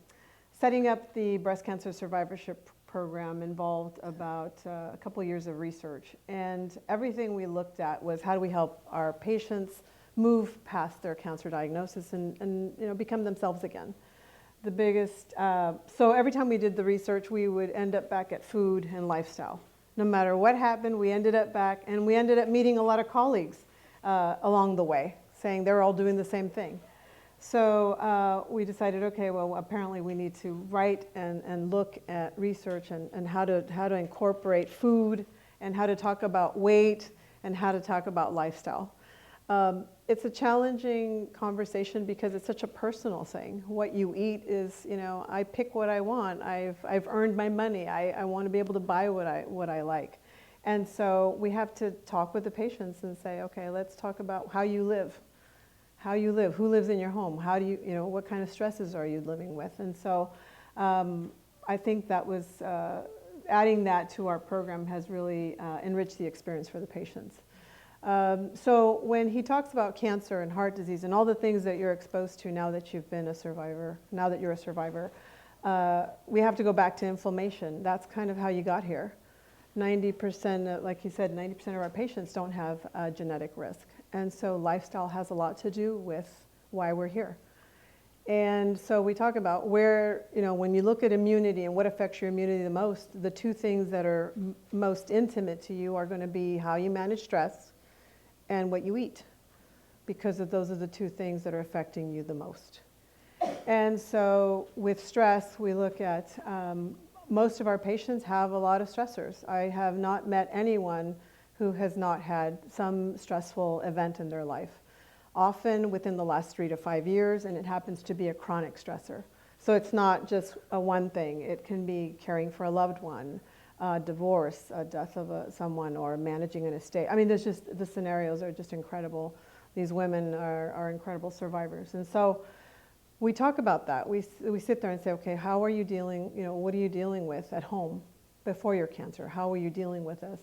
setting up the breast cancer survivorship program involved about a couple years of research. And everything we looked at was how do we help our patients move past their cancer diagnosis and become themselves again. The biggest, so every time we did the research, we would end up back at food and lifestyle. No matter what happened, we ended up back, and we ended up meeting a lot of colleagues along the way, saying they're all doing the same thing. So we decided, okay, well, apparently we need to write and look at research and how to incorporate food and how to talk about weight and how to talk about lifestyle. It's a challenging conversation because it's such a personal thing. What you eat is, I pick what I want. I've earned my money. I want to be able to buy what I like. And so we have to talk with the patients and say, okay, let's talk about how you live. How you live, who lives in your home, how do you, what kind of stresses are you living with? And so I think that was, adding that to our program has really enriched the experience for the patients. So when he talks about cancer and heart disease and all the things that you're exposed to now that you've been a survivor, now that you're a survivor, we have to go back to inflammation. That's kind of how you got here. 90%, like you said, 90% of our patients don't have genetic risk. And so lifestyle has a lot to do with why we're here. And so we talk about where, when you look at immunity and what affects your immunity the most, the two things that are most intimate to you are going to be how you manage stress and what you eat, because those are the two things that are affecting you the most. And so with stress, we look at most of our patients have a lot of stressors. I have not met anyone who has not had some stressful event in their life, often within the last 3 to 5 years, and it happens to be a chronic stressor. So it's not just a one thing. It can be caring for a loved one, divorce, death of someone, or managing an estate. I mean, the scenarios are just incredible. These women are incredible survivors. And so we talk about that. We sit there and say, okay, how are you dealing, what are you dealing with at home before your cancer? How are you dealing with this?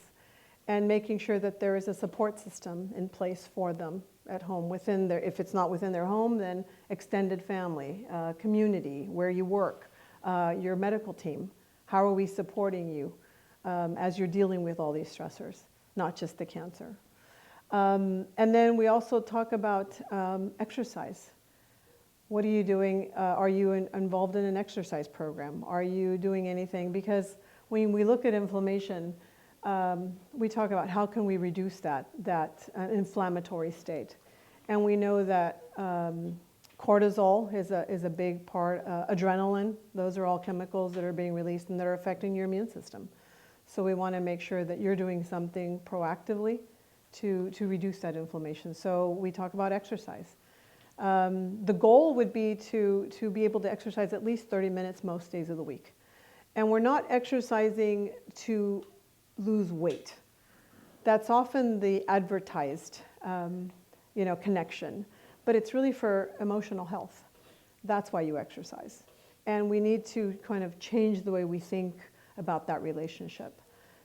And making sure that there is a support system in place for them at home. If it's not within their home, then extended family, community, where you work, your medical team. How are we supporting you as you're dealing with all these stressors, not just the cancer? And then we also talk about exercise. What are you doing? Are you involved in an exercise program? Are you doing anything? Because when we look at inflammation, we talk about how can we reduce that inflammatory state. And we know that cortisol is a big part, adrenaline, those are all chemicals that are being released and that are affecting your immune system. So we want to make sure that you're doing something proactively to reduce that inflammation. So we talk about exercise. The goal would be to be able to exercise at least 30 minutes most days of the week. And we're not exercising to lose weight. That's often the advertised, connection, but it's really for emotional health. That's why you exercise. And we need to kind of change the way we think about that relationship.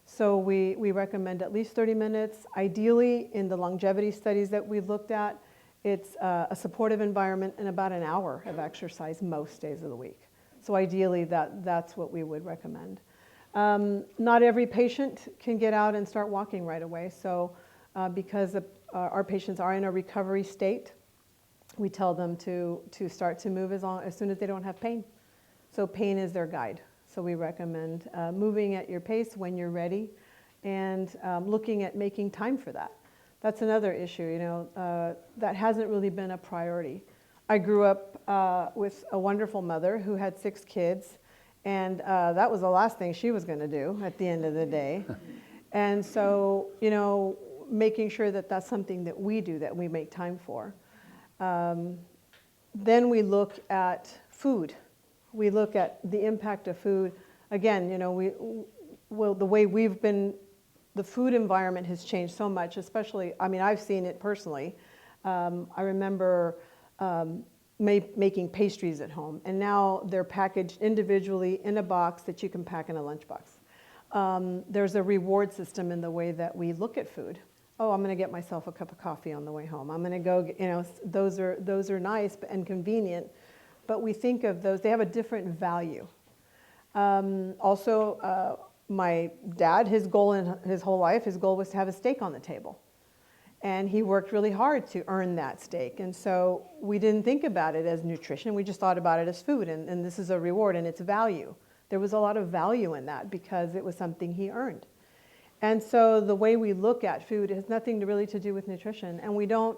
So we recommend at least 30 minutes. Ideally, in the longevity studies that we've looked at, it's a supportive environment and about an hour of exercise most days of the week. So ideally, that's what we would recommend. Not every patient can get out and start walking right away. So because our patients are in a recovery state, we tell them to start to move as soon as they don't have pain. So pain is their guide. So we recommend moving at your pace when you're ready and looking at making time for that. That's another issue, you know, that hasn't really been a priority. I grew up with a wonderful mother who had 6 kids, and that was the last thing she was going to do at the end of the day. And so, you know, making sure that that's something that we do, that we make time for. Then we look at food. We look at the impact of food. Again, you know, the way we've been, the food environment has changed so much, especially, I mean, I've seen it personally. I remember making pastries at home, and now they're packaged individually in a box that you can pack in a lunchbox. There's a reward system in the way that we look at food. Oh, I'm going to get myself a cup of coffee on the way home. I'm going to go, you know, those are nice and convenient, but we think of those, they have a different value. Also, my dad, his goal in his whole life, his goal was to have a steak on the table. And he worked really hard to earn that steak. And so we didn't think about it as nutrition, we just thought about it as food, and this is a reward and it's value. There was a lot of value in that because it was something he earned. And so the way we look at food has nothing really to do with nutrition. And we don't,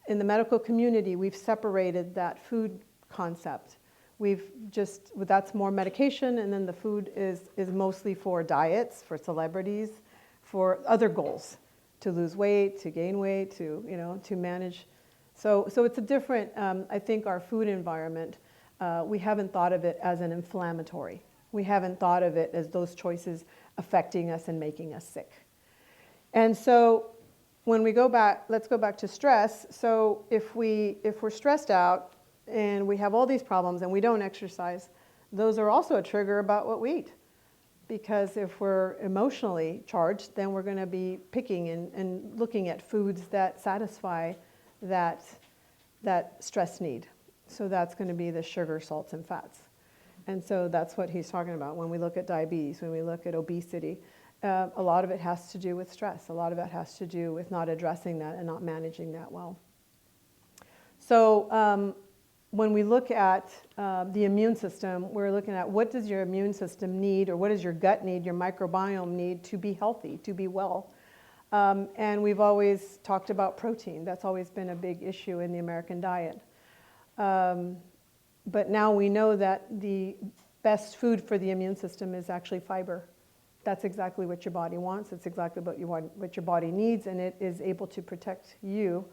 in the medical community, we've separated that food concept. That's more medication, and then the food is mostly for diets, for celebrities, for other goals, to lose weight, to gain weight, to, you know, to manage. So it's a different, I think our food environment, we haven't thought of it as an inflammatory. We haven't thought of it as those choices affecting us and making us sick. And so when we go back, let's go back to stress. So if we're stressed out and we have all these problems and we don't exercise, those are also a trigger about what we eat. Because if we're emotionally charged, then we're going to be picking and looking at foods that satisfy that stress need. So that's going to be the sugar, salts, and fats. And so that's what he's talking about when we look at diabetes, when we look at obesity. A lot of it has to do with stress. A lot of it has to do with not addressing that and not managing that well. So when we look at the immune system, we're looking at what does your immune system need, or what does your gut need, your microbiome need to be healthy, to be well. And we've always talked about protein. That's always been a big issue in the American diet. But now we know that the best food for the immune system is actually fiber. That's exactly what your body wants. It's exactly what your body needs, and it is able to protect you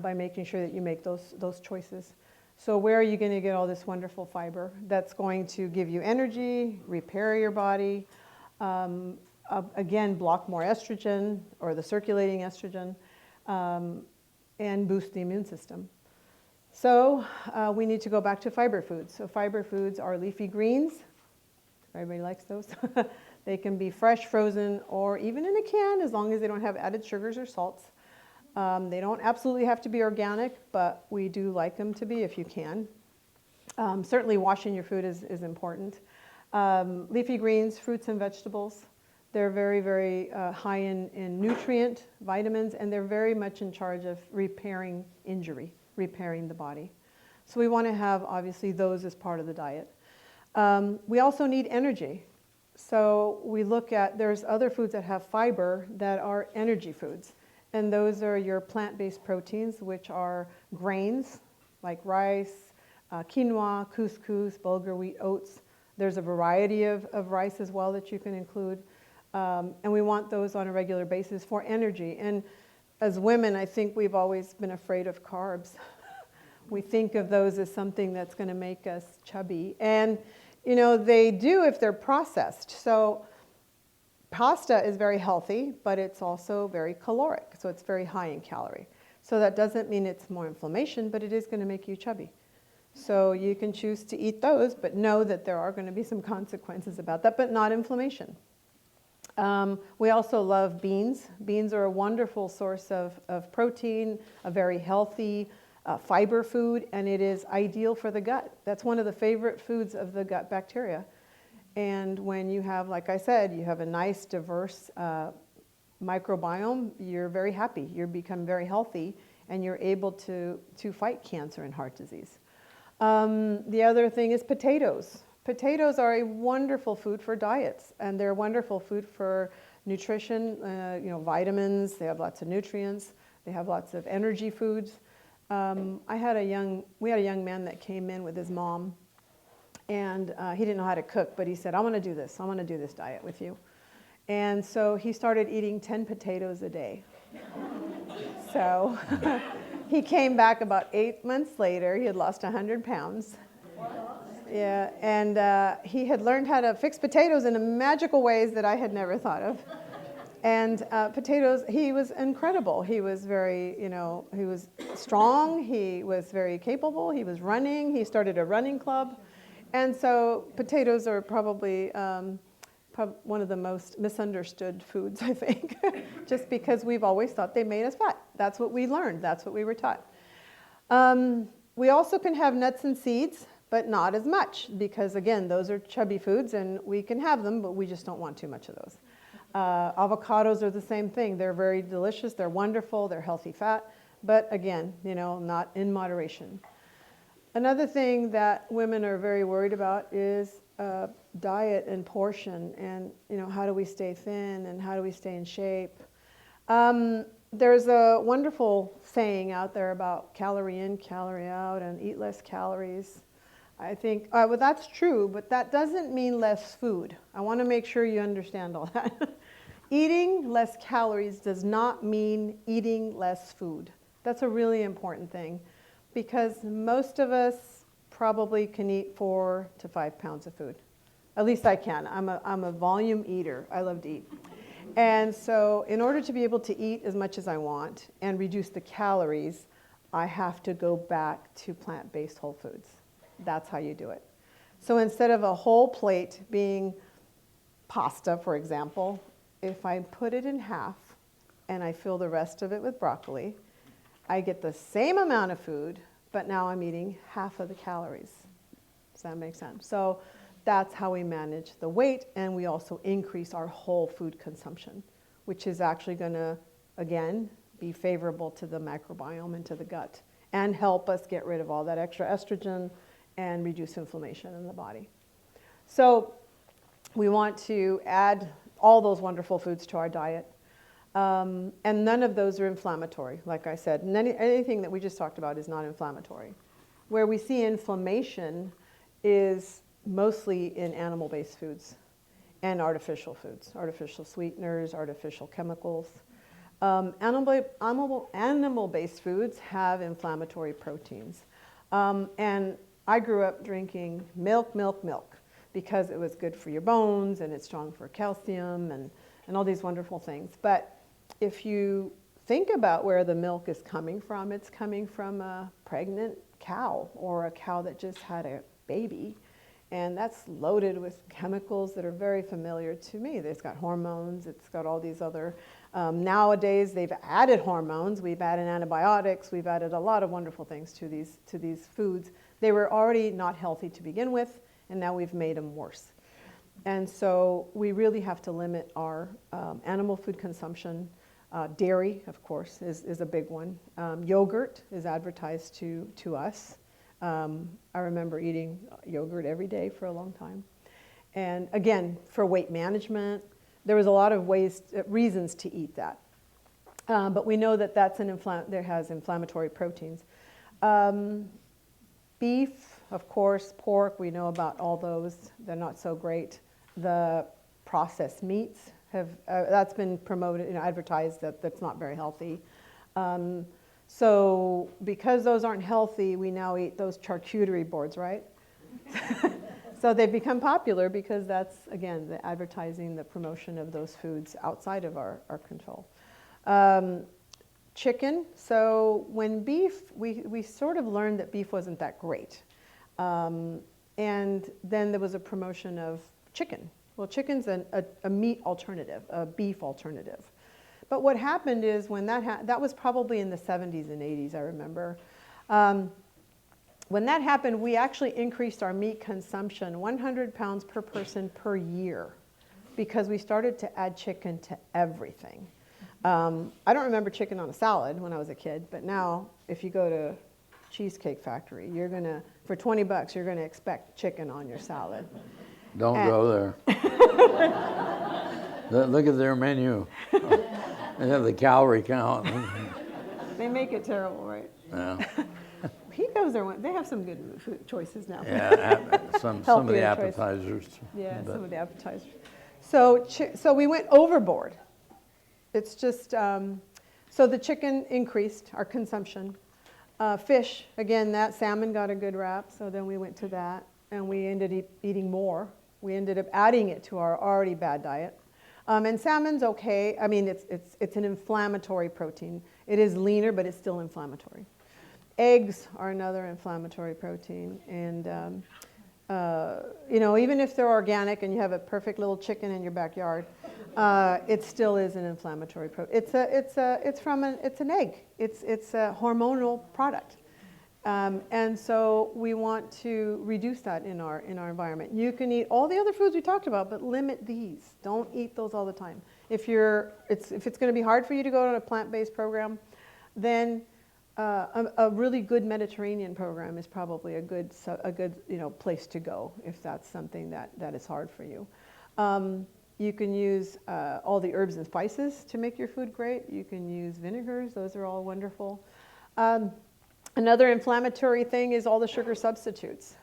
by making sure that you make those choices. So where are you going to get all this wonderful fiber that's going to give you energy, repair your body, again, block more estrogen or the circulating estrogen, and boost the immune system? So we need to go back to fiber foods. So fiber foods are leafy greens. Everybody likes those. They can be fresh, frozen, or even in a can, as long as they don't have added sugars or salts. They don't absolutely have to be organic, but we do like them to be if you can. Certainly washing your food is important. Leafy greens, fruits and vegetables, they're very, very high in nutrient, vitamins, and they're very much in charge of repairing injury, repairing the body. So we want to have, obviously, those as part of the diet. We also need energy. So we look at, there's other foods that have fiber that are energy foods. And those are your plant-based proteins, which are grains like rice, quinoa, couscous, bulgur wheat, oats. There's a variety of rice as well that you can include. And we want those on a regular basis for energy. And as women, I think we've always been afraid of carbs. We think of those as something that's going to make us chubby. And, you know, they do if they're processed. So pasta is very healthy, but it's also very caloric. So it's very high in calorie. So that doesn't mean it's more inflammation, but it is going to make you chubby. So you can choose to eat those, but know that there are going to be some consequences about that, but not inflammation. We also love beans. Beans are a wonderful source of protein, a very healthy fiber food, and it is ideal for the gut. That's one of the favorite foods of the gut bacteria. And when you have, like I said, you have a nice, diverse microbiome, you're very happy. You become very healthy, and you're able to fight cancer and heart disease. The other thing is potatoes. Potatoes are a wonderful food for diets, and they're wonderful food for nutrition, vitamins. They have lots of nutrients. They have lots of energy foods. We had a young man that came in with his mom, and he didn't know how to cook, but he said, I want to do this. I want to do this diet with you. And so he started eating 10 potatoes a day. So he came back about 8 months later. He had lost 100 pounds. Yeah, and he had learned how to fix potatoes in magical ways that I had never thought of. And potatoes, he was incredible. He was very, he was strong. He was very capable. He was running. He started a running club. And so potatoes are probably one of the most misunderstood foods, I think, just because we've always thought they made us fat. That's what we learned. That's what we were taught. We also can have nuts and seeds, but not as much, because again, those are chubby foods and we can have them, but we just don't want too much of those. Avocados are the same thing. They're very delicious. They're wonderful. They're healthy fat, but again, not in moderation. Another thing that women are very worried about is diet and portion, and how do we stay thin and how do we stay in shape. There's a wonderful saying out there about calorie in, calorie out, and eat less calories. I think, well, that's true, but that doesn't mean less food. I want to make sure you understand all that. Eating less calories does not mean eating less food. That's a really important thing, because most of us probably can eat 4 to 5 pounds of food. At least I can. I'm a volume eater. I love to eat. And so in order to be able to eat as much as I want and reduce the calories, I have to go back to plant-based whole foods. That's how you do it. So instead of a whole plate being pasta, for example, if I put it in half and I fill the rest of it with broccoli, I get the same amount of food, but now I'm eating half of the calories. Does that make sense? So that's how we manage the weight, and we also increase our whole food consumption, which is actually going to, again, be favorable to the microbiome and to the gut, and help us get rid of all that extra estrogen and reduce inflammation in the body. So we want to add all those wonderful foods to our diet. And none of those are inflammatory, like I said. And anything that we just talked about is not inflammatory. Where we see inflammation is mostly in animal-based foods and artificial foods, artificial sweeteners, artificial chemicals. Animal-based foods have inflammatory proteins. And I grew up drinking milk, because it was good for your bones and it's strong for calcium and all these wonderful things. But if you think about where the milk is coming from, it's coming from a pregnant cow or a cow that just had a baby. And that's loaded with chemicals that are very familiar to me. It's got hormones, it's got all these other, nowadays they've added hormones, we've added antibiotics, we've added a lot of wonderful things to these foods. They were already not healthy to begin with, and now we've made them worse. And so we really have to limit our animal food consumption. Dairy, of course, is a big one. Yogurt is advertised to us. I remember eating yogurt every day for a long time. And again, for weight management, there was a lot of reasons to eat that. But we know that that has inflammatory proteins. Beef, of course, pork, we know about all those. They're not so great. The processed meats that's been promoted, advertised that's not very healthy. So because those aren't healthy, we now eat those charcuterie boards, right? So they've become popular because that's, again, the advertising, the promotion of those foods outside of our control. Chicken, so when beef, we sort of learned that beef wasn't that great. And then there was a promotion of chicken. Well, chicken's a meat alternative, a beef alternative. But what happened is when that was probably in the 70s and 80s, I remember. When that happened, we actually increased our meat consumption 100 pounds per person per year because we started to add chicken to everything. I don't remember chicken on a salad when I was a kid, but now if you go to Cheesecake Factory. You're gonna, for 20 bucks, you're gonna expect chicken on your salad. Don't go there. Look at their menu. They have the calorie count. They make it terrible, right? Yeah. He goes there. They have some good food choices now. Yeah, some of the Healthier appetizers. Yeah, but- some of the appetizers. So we went overboard. It's just, so the chicken increased our consumption. Fish, again, that salmon got a good rap, so then we went to that, and we ended up eating more. We ended up adding it to our already bad diet. And salmon's okay. I mean, it's an inflammatory protein. It is leaner, but it's still inflammatory. Eggs are another inflammatory protein, and you know, even if they're organic and you have a perfect little chicken in your backyard, it still is an inflammatory protein. It's an egg. It's a hormonal product, and so we want to reduce that in our environment. You can eat all the other foods we talked about, but limit these. Don't eat those all the time. If it's going to be hard for you to go on a plant-based program, then a really good Mediterranean program is probably a good place to go if that's something that is hard for you. You can use all the herbs and spices to make your food great. You can use vinegars. Those are all wonderful. Another inflammatory thing is all the sugar substitutes.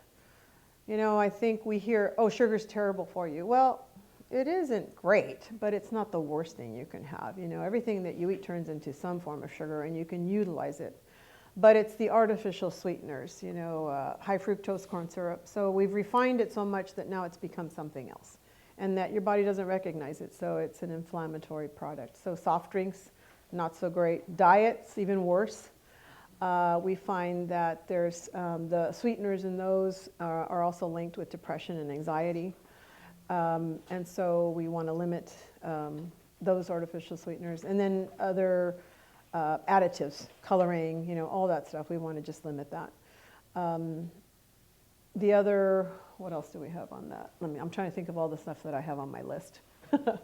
You know, I think we hear, oh, sugar's terrible for you. Well, it isn't great, but it's not the worst thing you can have. You know, everything that you eat turns into some form of sugar, and you can utilize it. But it's the artificial sweeteners, you know, high fructose corn syrup. So we've refined it so much that now it's become something else, and that your body doesn't recognize it, so it's an inflammatory product. So soft drinks, not so great. Diets, even worse. We find that there's the sweeteners in those are also linked with depression and anxiety. And so we want to limit those artificial sweeteners. And then other additives, coloring, you know, all that stuff, we want to just limit that. The other, what else do we have on that? I'm trying to think of all the stuff that I have on my list. What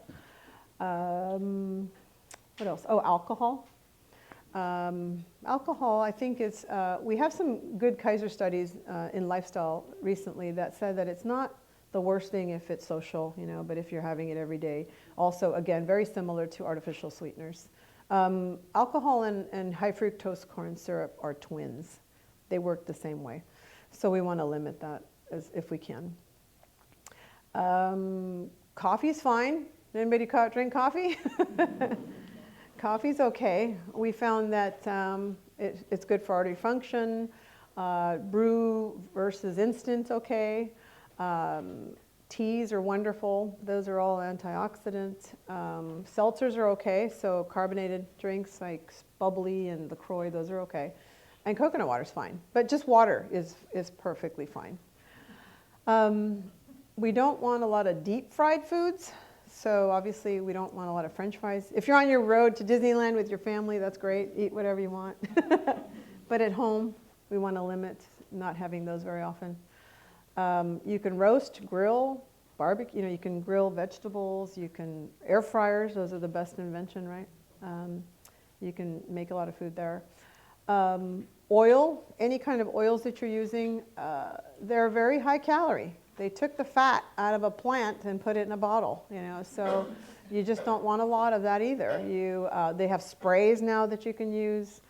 else? Oh, alcohol. Alcohol, I think is, we have some good Kaiser studies in lifestyle recently that said that it's not the worst thing if it's social, you know, but if you're having it every day. Also, again, very similar to artificial sweeteners. Alcohol and high fructose corn syrup are twins. They work the same way. So we want to limit that if we can. Coffee's fine. Anybody drink coffee? Coffee's okay. We found that it's good for artery function. Brew versus instant, okay. Teas are wonderful. Those are all antioxidant. Seltzers are okay. So carbonated drinks like bubbly and LaCroix, those are okay. And coconut water's fine. But just water is perfectly fine. We don't want a lot of deep fried foods. So obviously we don't want a lot of French fries. If you're on your road to Disneyland with your family, that's great. Eat whatever you want. But at home, we want to limit not having those very often. You can roast, grill, barbecue. You know, you can grill vegetables. You can air fryers. Those are the best invention, right? You can make a lot of food there. Oil, any kind of oils that you're using, they're very high calorie. They took the fat out of a plant and put it in a bottle, you know, so you just don't want a lot of that either. They have sprays now that you can use,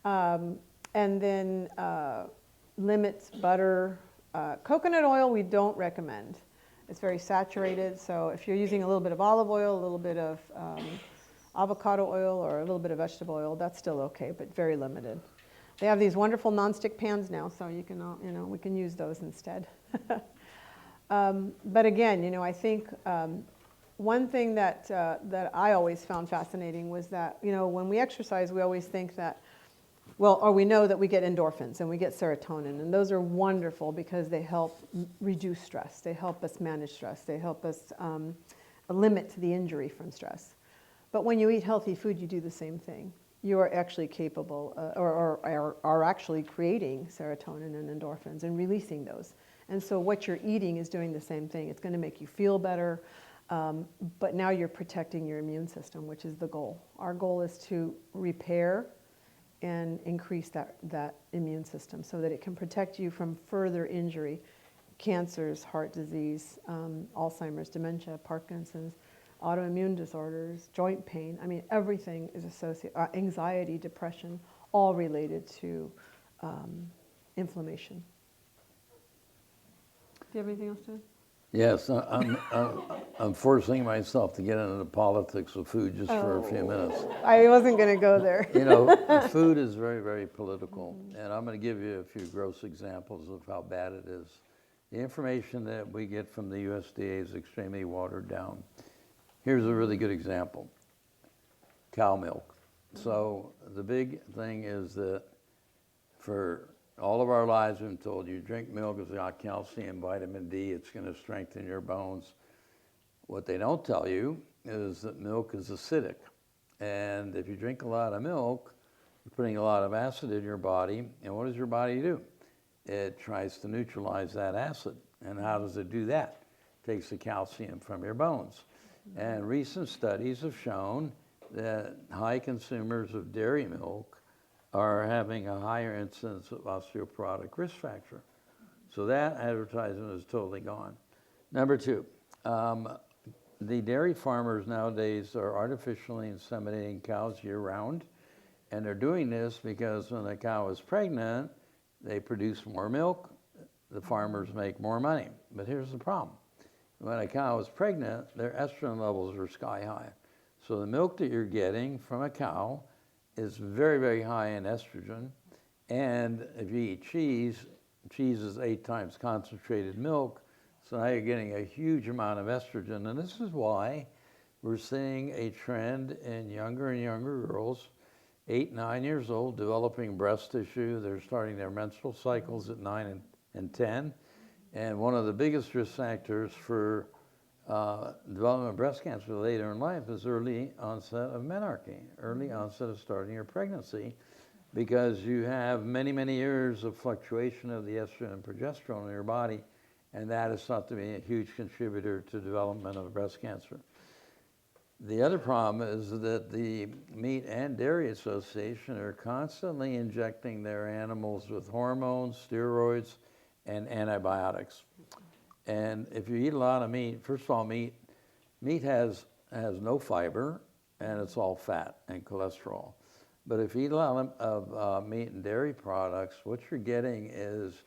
and then limits butter. Coconut oil we don't recommend. It's very saturated, so if you're using a little bit of olive oil, a little bit of avocado oil, or a little bit of vegetable oil, that's still okay, but very limited. They have these wonderful nonstick pans now, so you can, you know, we can use those instead. But again, you know, I think one thing that I always found fascinating was that, you know, when we exercise, we always think that, well, or we know that we get endorphins and we get serotonin, and those are wonderful because they help reduce stress. They help us manage stress. They help us limit the injury from stress. But when you eat healthy food, you do the same thing. You are actually capable, or are actually creating serotonin and endorphins and releasing those. And so what you're eating is doing the same thing. It's going to make you feel better, but now you're protecting your immune system, which is the goal. Our goal is to repair and increase that immune system so that it can protect you from further injury, cancers, heart disease, Alzheimer's, dementia, Parkinson's, autoimmune disorders, joint pain. I mean, everything is associated, anxiety, depression, all related to inflammation. Do you have anything else to add? Yes, I'm forcing myself to get into the politics of food just for a few minutes. I wasn't going to go there. You know, food is very, very political, and I'm going to give you a few gross examples of how bad it is. The information that we get from the USDA is extremely watered down. Here's a really good example: cow milk. So the big thing is that for all of our lives, we've been told you drink milk, it's got calcium, vitamin D, it's going to strengthen your bones. What they don't tell you is that milk is acidic. And if you drink a lot of milk, you're putting a lot of acid in your body. And what does your body do? It tries to neutralize that acid. And how does it do that? It takes the calcium from your bones. And recent studies have shown that high consumers of dairy milk are having a higher incidence of osteoporotic risk factor. So that advertisement is totally gone. Number two, the dairy farmers nowadays are artificially inseminating cows year-round, and they're doing this because when a cow is pregnant, they produce more milk, the farmers make more money. But here's the problem. When a cow is pregnant, their estrogen levels are sky high. So the milk that you're getting from a cow is very, very high in estrogen. And if you eat cheese, cheese is 8 times concentrated milk. So now you're getting a huge amount of estrogen. And this is why we're seeing a trend in younger and younger girls, 8, 9 years old, developing breast tissue. They're starting their menstrual cycles at 9 and 10. And one of the biggest risk factors for development of breast cancer later in life is early onset of menarche, early onset of starting your pregnancy, because you have many, many years of fluctuation of the estrogen and progesterone in your body, and that is thought to be a huge contributor to development of breast cancer. The other problem is that the Meat and Dairy Association are constantly injecting their animals with hormones, steroids, and antibiotics. And if you eat a lot of meat, first of all, meat has no fiber, and it's all fat and cholesterol. But if you eat a lot of meat and dairy products, what you're getting is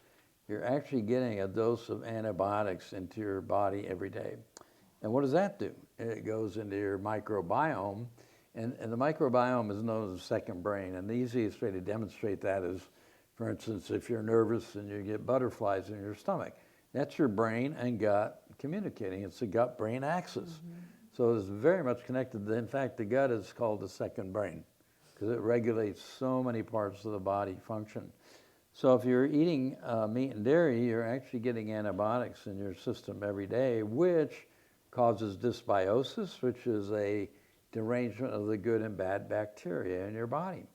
you're actually getting a dose of antibiotics into your body every day. And what does that do? It goes into your microbiome, and the microbiome is known as the second brain. And the easiest way to demonstrate that is, for instance, if you're nervous and you get butterflies in your stomach, that's your brain and gut communicating. It's the gut-brain axis. Mm-hmm. So it's very much connected. In fact, the gut is called the second brain because it regulates so many parts of the body function. So if you're eating meat and dairy, you're actually getting antibiotics in your system every day, which causes dysbiosis, which is a derangement of the good and bad bacteria in your body.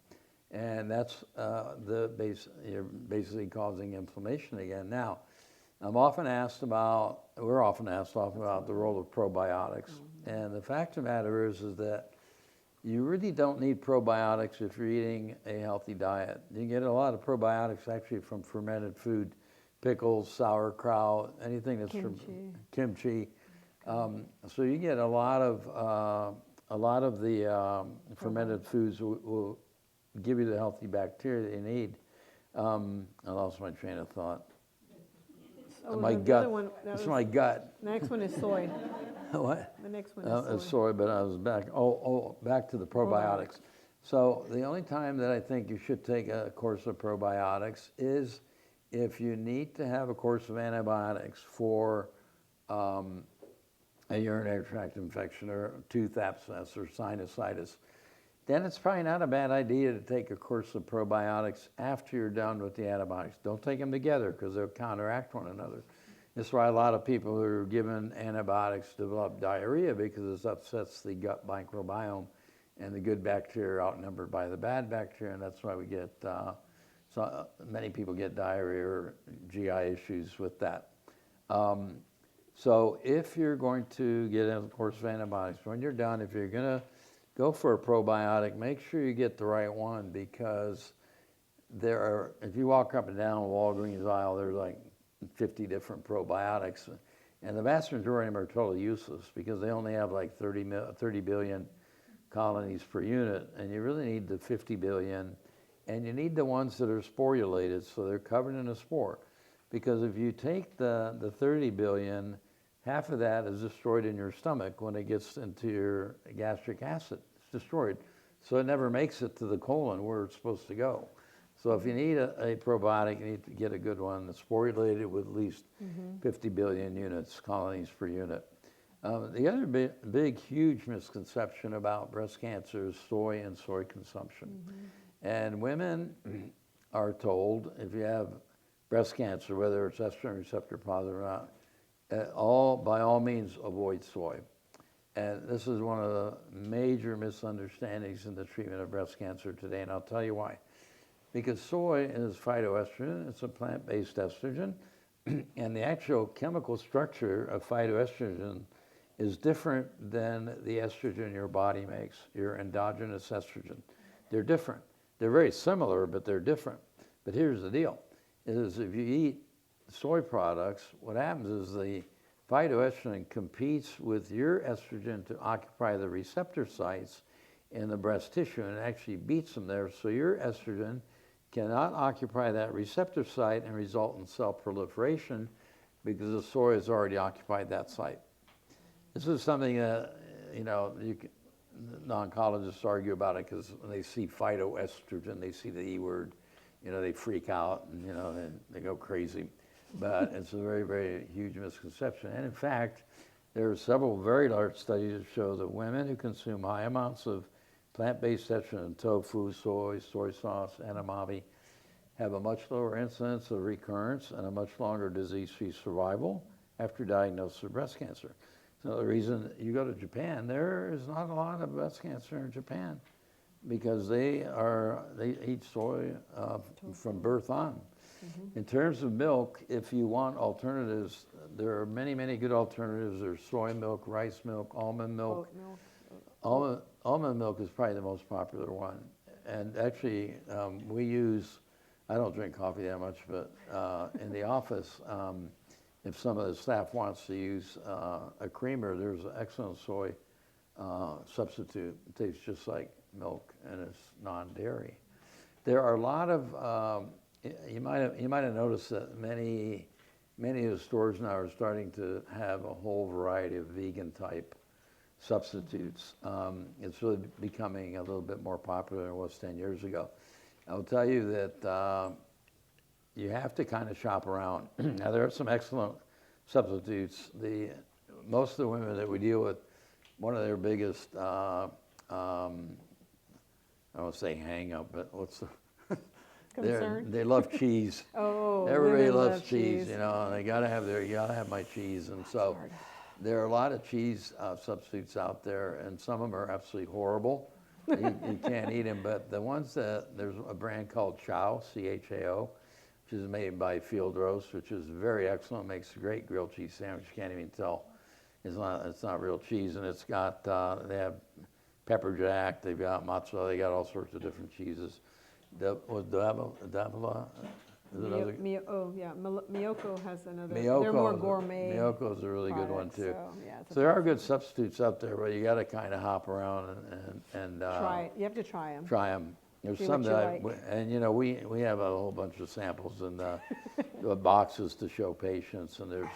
And that's you're basically causing inflammation again. Now, we're often asked about the role of probiotics. Mm-hmm. And the fact of the matter is that you really don't need probiotics if you're eating a healthy diet. You get a lot of probiotics actually from fermented food, pickles, sauerkraut, anything that's from kimchi. So you get a lot of the fermented foods will give you the healthy bacteria that you need. I lost my train of thought. My gut. It's my gut. The next one is soy. What? The next one is soy. It's soy, but I was back. Back to the probiotics. So the only time that I think you should take a course of probiotics is if you need to have a course of antibiotics for a urinary tract infection or tooth abscess or sinusitis. Then it's probably not a bad idea to take a course of probiotics after you're done with the antibiotics. Don't take them together because they'll counteract one another. That's why a lot of people who are given antibiotics develop diarrhea because it upsets the gut microbiome and the good bacteria are outnumbered by the bad bacteria, and that's why we get, so many people get diarrhea or GI issues with that. So if you're going to get a course of antibiotics, when you're done, if you're going to go for a probiotic. Make sure you get the right one, because there are, if you walk up and down Walgreens aisle, there's like 50 different probiotics. And the vast majority of them are totally useless because they only have like 30 billion colonies per unit. And you really need the 50 billion. And you need the ones that are sporulated, so they're covered in a spore. Because if you take the 30 billion, half of that is destroyed in your stomach when it gets into your gastric acid. It's destroyed. So it never makes it to the colon where it's supposed to go. So if you need a probiotic, you need to get a good one that's sporulated with at least 50 billion units, colonies per unit. The other big, huge misconception about breast cancer is soy and soy consumption. And women are told if you have breast cancer, whether it's estrogen receptor positive or not, by all means avoid soy. And this is one of the major misunderstandings in the treatment of breast cancer today, and I'll tell you why. Because soy is phytoestrogen, it's a plant-based estrogen, and the actual chemical structure of phytoestrogen is different than the estrogen your body makes, your endogenous estrogen. They're different. They're very similar, but they're different. But here's the deal, is if you eat soy products, what happens is the phytoestrogen competes with your estrogen to occupy the receptor sites in the breast tissue, and it actually beats them there. So your estrogen cannot occupy that receptor site and result in cell proliferation because the soy has already occupied that site. This is something that, non-oncologists argue about it because when they see phytoestrogen, they see the E word, they freak out and, and they go crazy. But it's a very, very huge misconception. And in fact, there are several very large studies that show that women who consume high amounts of plant-based estrogen, tofu, soy sauce, edamame, have a much lower incidence of recurrence and a much longer disease-free survival after diagnosis of breast cancer. So the reason you go to Japan, there is not a lot of breast cancer in Japan because they eat soy from birth on. In terms of milk, if you want alternatives, there are many, many good alternatives. There's soy milk, rice milk, almond milk. Almond milk is probably the most popular one. And actually, we use, I don't drink coffee that much, but in the office, if some of the staff wants to use a creamer, there's an excellent soy substitute. It tastes just like milk, and it's non-dairy. There are a lot of, you might have noticed that many of the stores now are starting to have a whole variety of vegan type substitutes. It's really becoming a little bit more popular than it was 10 years ago. I'll tell you that you have to kind of shop around. Now, there are some excellent substitutes. Most of the women that we deal with, one of their biggest, I won't say hang up, but what's the, they love cheese. Oh, everybody loves cheese, and you gotta have my cheese. And so there are a lot of cheese substitutes out there, and some of them are absolutely horrible. You can't eat them, but the ones there's a brand called Chow, C-H-A-O, which is made by Field Roast, which is very excellent, makes a great grilled cheese sandwich. You can't even tell it's not real cheese, and it's got, they have pepper jack, they've got mozzarella, they got all sorts of different cheeses. Davila? Miyoko has another. Miyoko, they're more gourmet. Miyoko's a really good one too. So there are good substitutes out there, but you got to kind of hop around and try. You have to try them. Try them. There's See some what you that, and we have a whole bunch of samples and boxes to show patients, and there's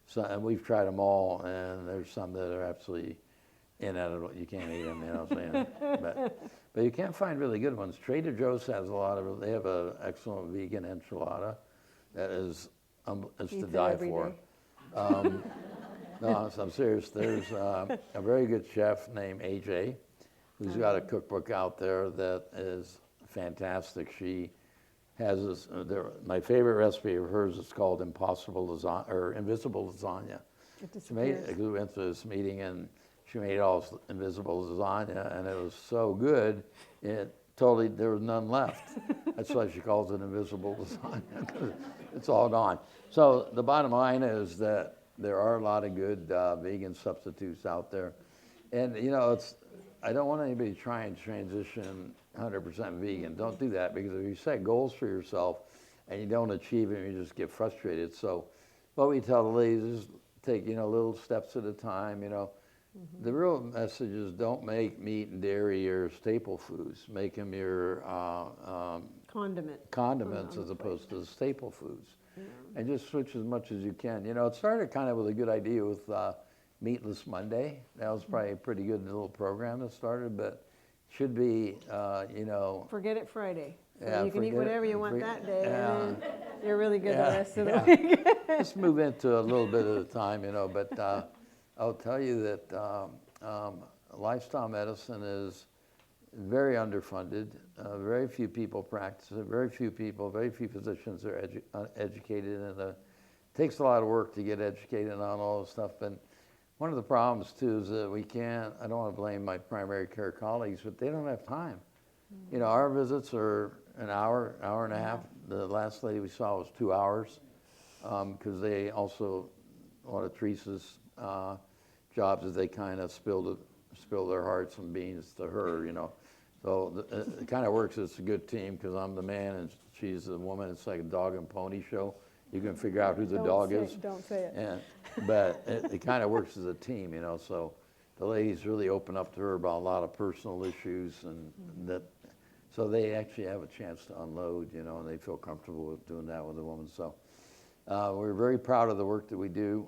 some, and we've tried them all, and there's some that are absolutely inedible. You can't eat them, what I'm saying. But you can't find really good ones. Trader Joe's has a lot of. They have an excellent vegan enchilada that is it's to die for. No, I'm serious. There's a very good chef named AJ, who's got a cookbook out there that is fantastic. She has this. My favorite recipe of hers is called Impossible Lasagna or Invisible Lasagna. We went to this meeting and she made all this invisible lasagna, and it was so good, there was none left. That's why she calls it invisible lasagna, 'cause it's all gone. So the bottom line is that there are a lot of good vegan substitutes out there. And, I don't want anybody to try and transition 100% vegan. Don't do that, because if you set goals for yourself and you don't achieve it, you just get frustrated. So what we tell the ladies is take, little steps at a time, The real message is don't make meat and dairy your staple foods. Make them your condiments as opposed to the staple foods. Yeah. And just switch as much as you can. It started kind of with a good idea with Meatless Monday. That was probably a pretty good little program that started, but should be, Forget it Friday. So yeah, you can eat whatever you want that day, yeah. and then you're really good the rest of the Yeah. week. Just move into a little bit at a time, but I'll tell you that lifestyle medicine is very underfunded. Very few people practice it. Very few physicians are educated, and it takes a lot of work to get educated on all this stuff. And one of the problems too is that I don't want to blame my primary care colleagues, but they don't have time. Our visits are an hour, hour and a half. The last lady we saw was 2 hours, because they also, one of Therese's jobs is they kind of spill their hearts and beans to her, So it kind of works. It's a good team because I'm the man and she's the woman. It's like a dog and pony show. You can figure out who the dog is. Don't say it. But it kind of works as a team, So the ladies really open up to her about a lot of personal issues, and so they actually have a chance to unload, and they feel comfortable with doing that with a woman. So we're very proud of the work that we do,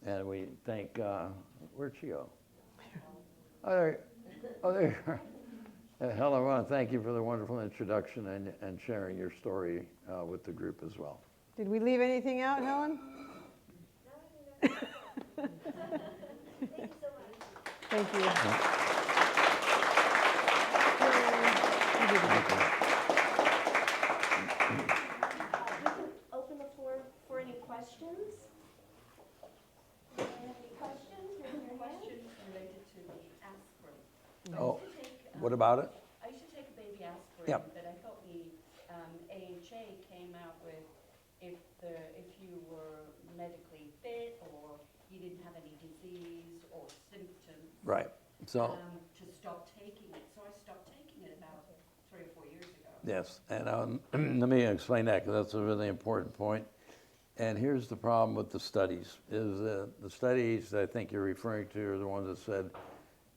and we thank. Where'd she go? Oh, there you are. Helen, I want to thank you for the wonderful introduction and sharing your story with the group as well. Did we leave anything out, Helen? No. Thank you so much. Thank you. Open the floor for any questions. Any questions? Raise your hand. Question related to the aspirin. Oh, what about it? I used to take a baby aspirin, Yep. but I thought the AHA came out with if you were medically fit or you didn't have any disease or symptoms, Right. So. to stop taking it. So I stopped taking it about 3 or 4 years ago. Yes, and let me explain that because that's a really important point. And here's the problem with the studies, is the studies that I think you're referring to are the ones that said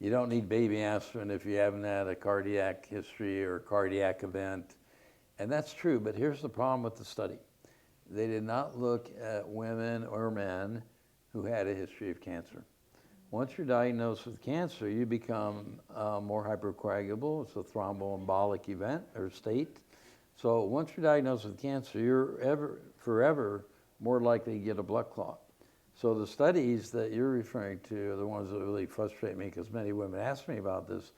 you don't need baby aspirin if you haven't had a cardiac history or cardiac event. And that's true, but here's the problem with the study. They did not look at women or men who had a history of cancer. Once you're diagnosed with cancer, you become more hypercoagulable. It's a thromboembolic event or state. So once you're diagnosed with cancer, you're forever more likely to get a blood clot. So the studies that you're referring to are the ones that really frustrate me because many women ask me about this.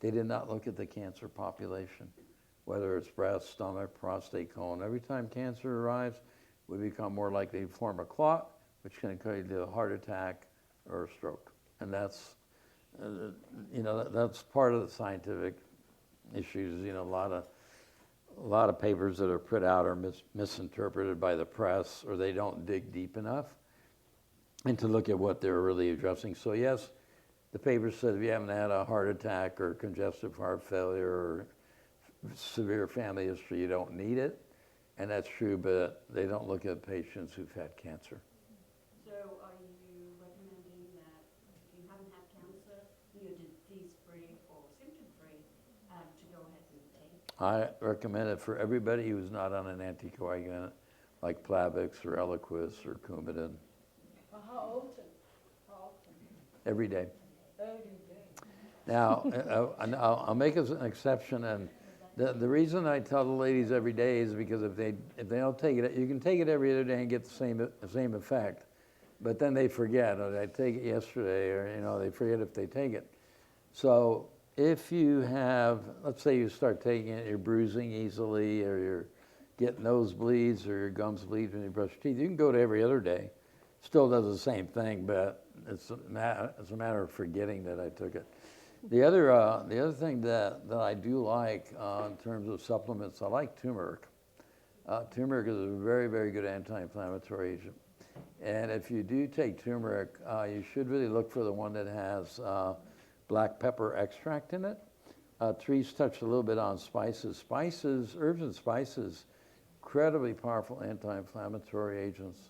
They did not look at the cancer population, whether it's breast, stomach, prostate, colon. Every time cancer arrives, we become more likely to form a clot, which can lead to a heart attack or a stroke. And that's, that's part of the scientific issues. A lot of papers that are put out are misinterpreted by the press, or they don't dig deep enough into look at what they're really addressing. So yes, the paper said if you haven't had a heart attack or congestive heart failure or severe family history, you don't need it. And that's true, but they don't look at patients who've had cancer. So are you recommending that if you haven't had cancer, you're disease-free or symptom-free, to go ahead and take? I recommend it for everybody who's not on an anticoagulant like Plavix or Eliquis or Coumadin. How often? Every day. Every day. Now, I'll make an exception, and the reason I tell the ladies every day is because if they don't take it, you can take it every other day and get the same effect, but then they forget, or I take it yesterday, or they forget if they take it. So if you have, let's say you start taking it, you're bruising easily, or you're getting nosebleeds, or your gums bleed when you brush your teeth, you can go to every other day. Still does the same thing, but it's a matter of forgetting that I took it. The other thing that I do like in terms of supplements, I like turmeric. Turmeric is a very, very good anti-inflammatory agent. And if you do take turmeric, you should really look for the one that has black pepper extract in it. Therese touched a little bit on spices. Spices, herbs and spices, incredibly powerful anti-inflammatory agents,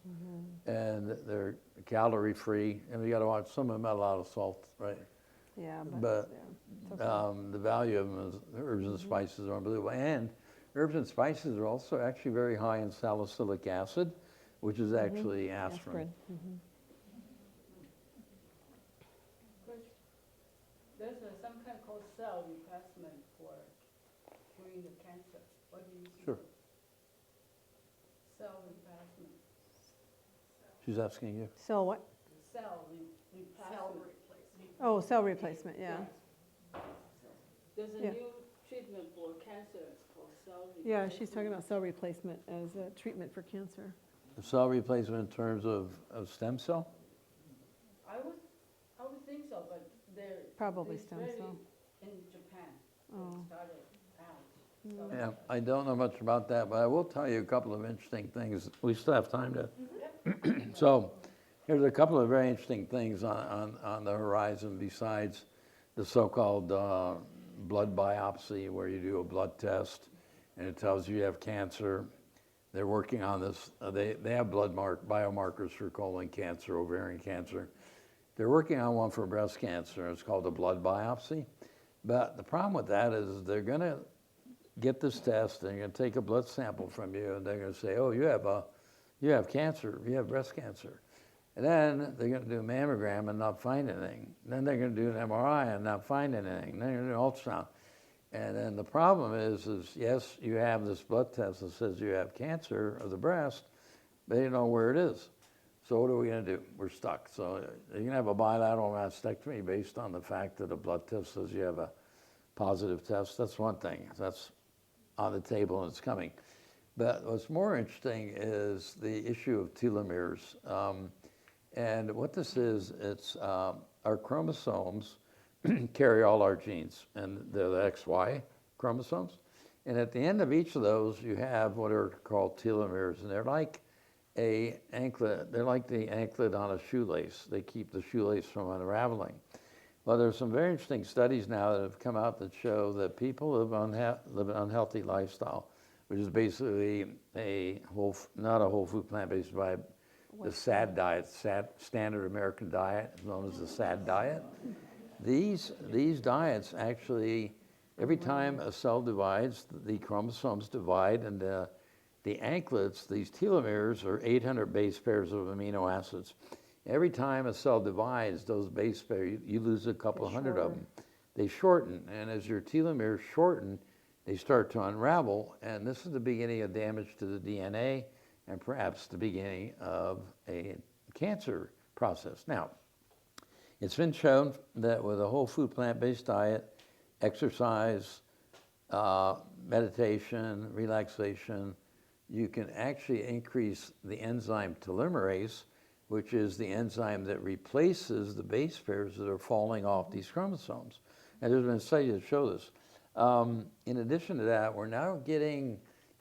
and they're calorie-free. And we got to watch some of them have a lot of salt, right? Yeah, But yeah, it's okay. the value of them is herbs and spices are unbelievable. And herbs and spices are also actually very high in salicylic acid, which is actually aspirin. Aspirin. There's some kind called cell replacement for curing the cancer. What do you think? Sure. Cell replacement. She's asking you. So what? Cell replacement. Oh, cell replacement, yeah. There's a Yeah. new treatment for cancer. It's called cell replacement. Yeah, she's talking about cell replacement as a treatment for cancer. Cell replacement in terms of stem cell? I would think so, but they're Probably it's stem very cell. in Japan. Oh. They started out. So Yeah, I don't know much about that, but I will tell you a couple of interesting things. We still have time to. So here's a couple of very interesting things on the horizon besides the so-called blood biopsy, where you do a blood test and it tells you have cancer. They're working on this. They have biomarkers for colon cancer, ovarian cancer. They're working on one for breast cancer. It's called a blood biopsy. But the problem with that is they're going to get this test, and they're going to take a blood sample from you, and they're going to say, oh, you have cancer, you have breast cancer. And then they're going to do a mammogram and not find anything. Then they're going to do an MRI and not find anything. Then they're going to do an ultrasound. And then the problem is yes, you have this blood test that says you have cancer of the breast, but you don't know where it is. So what are we going to do? We're stuck. So you're going to have a bilateral mastectomy based on the fact that a blood test says you have a positive test. That's one thing. That's on the table and it's coming. But what's more interesting is the issue of telomeres. And what this is, it's our chromosomes carry all our genes, and they're the XY chromosomes. And at the end of each of those, you have what are called telomeres, and they're like a anklet. They're like the anklet on a shoelace. They keep the shoelace from unraveling. Well, there's some very interesting studies now that have come out that show that people live an unhealthy lifestyle, which is basically not a whole food plant-based diet, the SAD diet, standard American diet, known as the SAD diet. These diets actually, every time a cell divides, the chromosomes divide, and the anklets, these telomeres, are 800 base pairs of amino acids. Every time a cell divides, those base pairs, you lose a couple hundred of them. They shorten, and as your telomeres shorten, they start to unravel, and this is the beginning of damage to the DNA and perhaps the beginning of a cancer process. Now, it's been shown that with a whole food plant-based diet, exercise, meditation, relaxation, you can actually increase the enzyme telomerase, which is the enzyme that replaces the base pairs that are falling off these chromosomes. And there's been studies that show this. In addition to that, we're now getting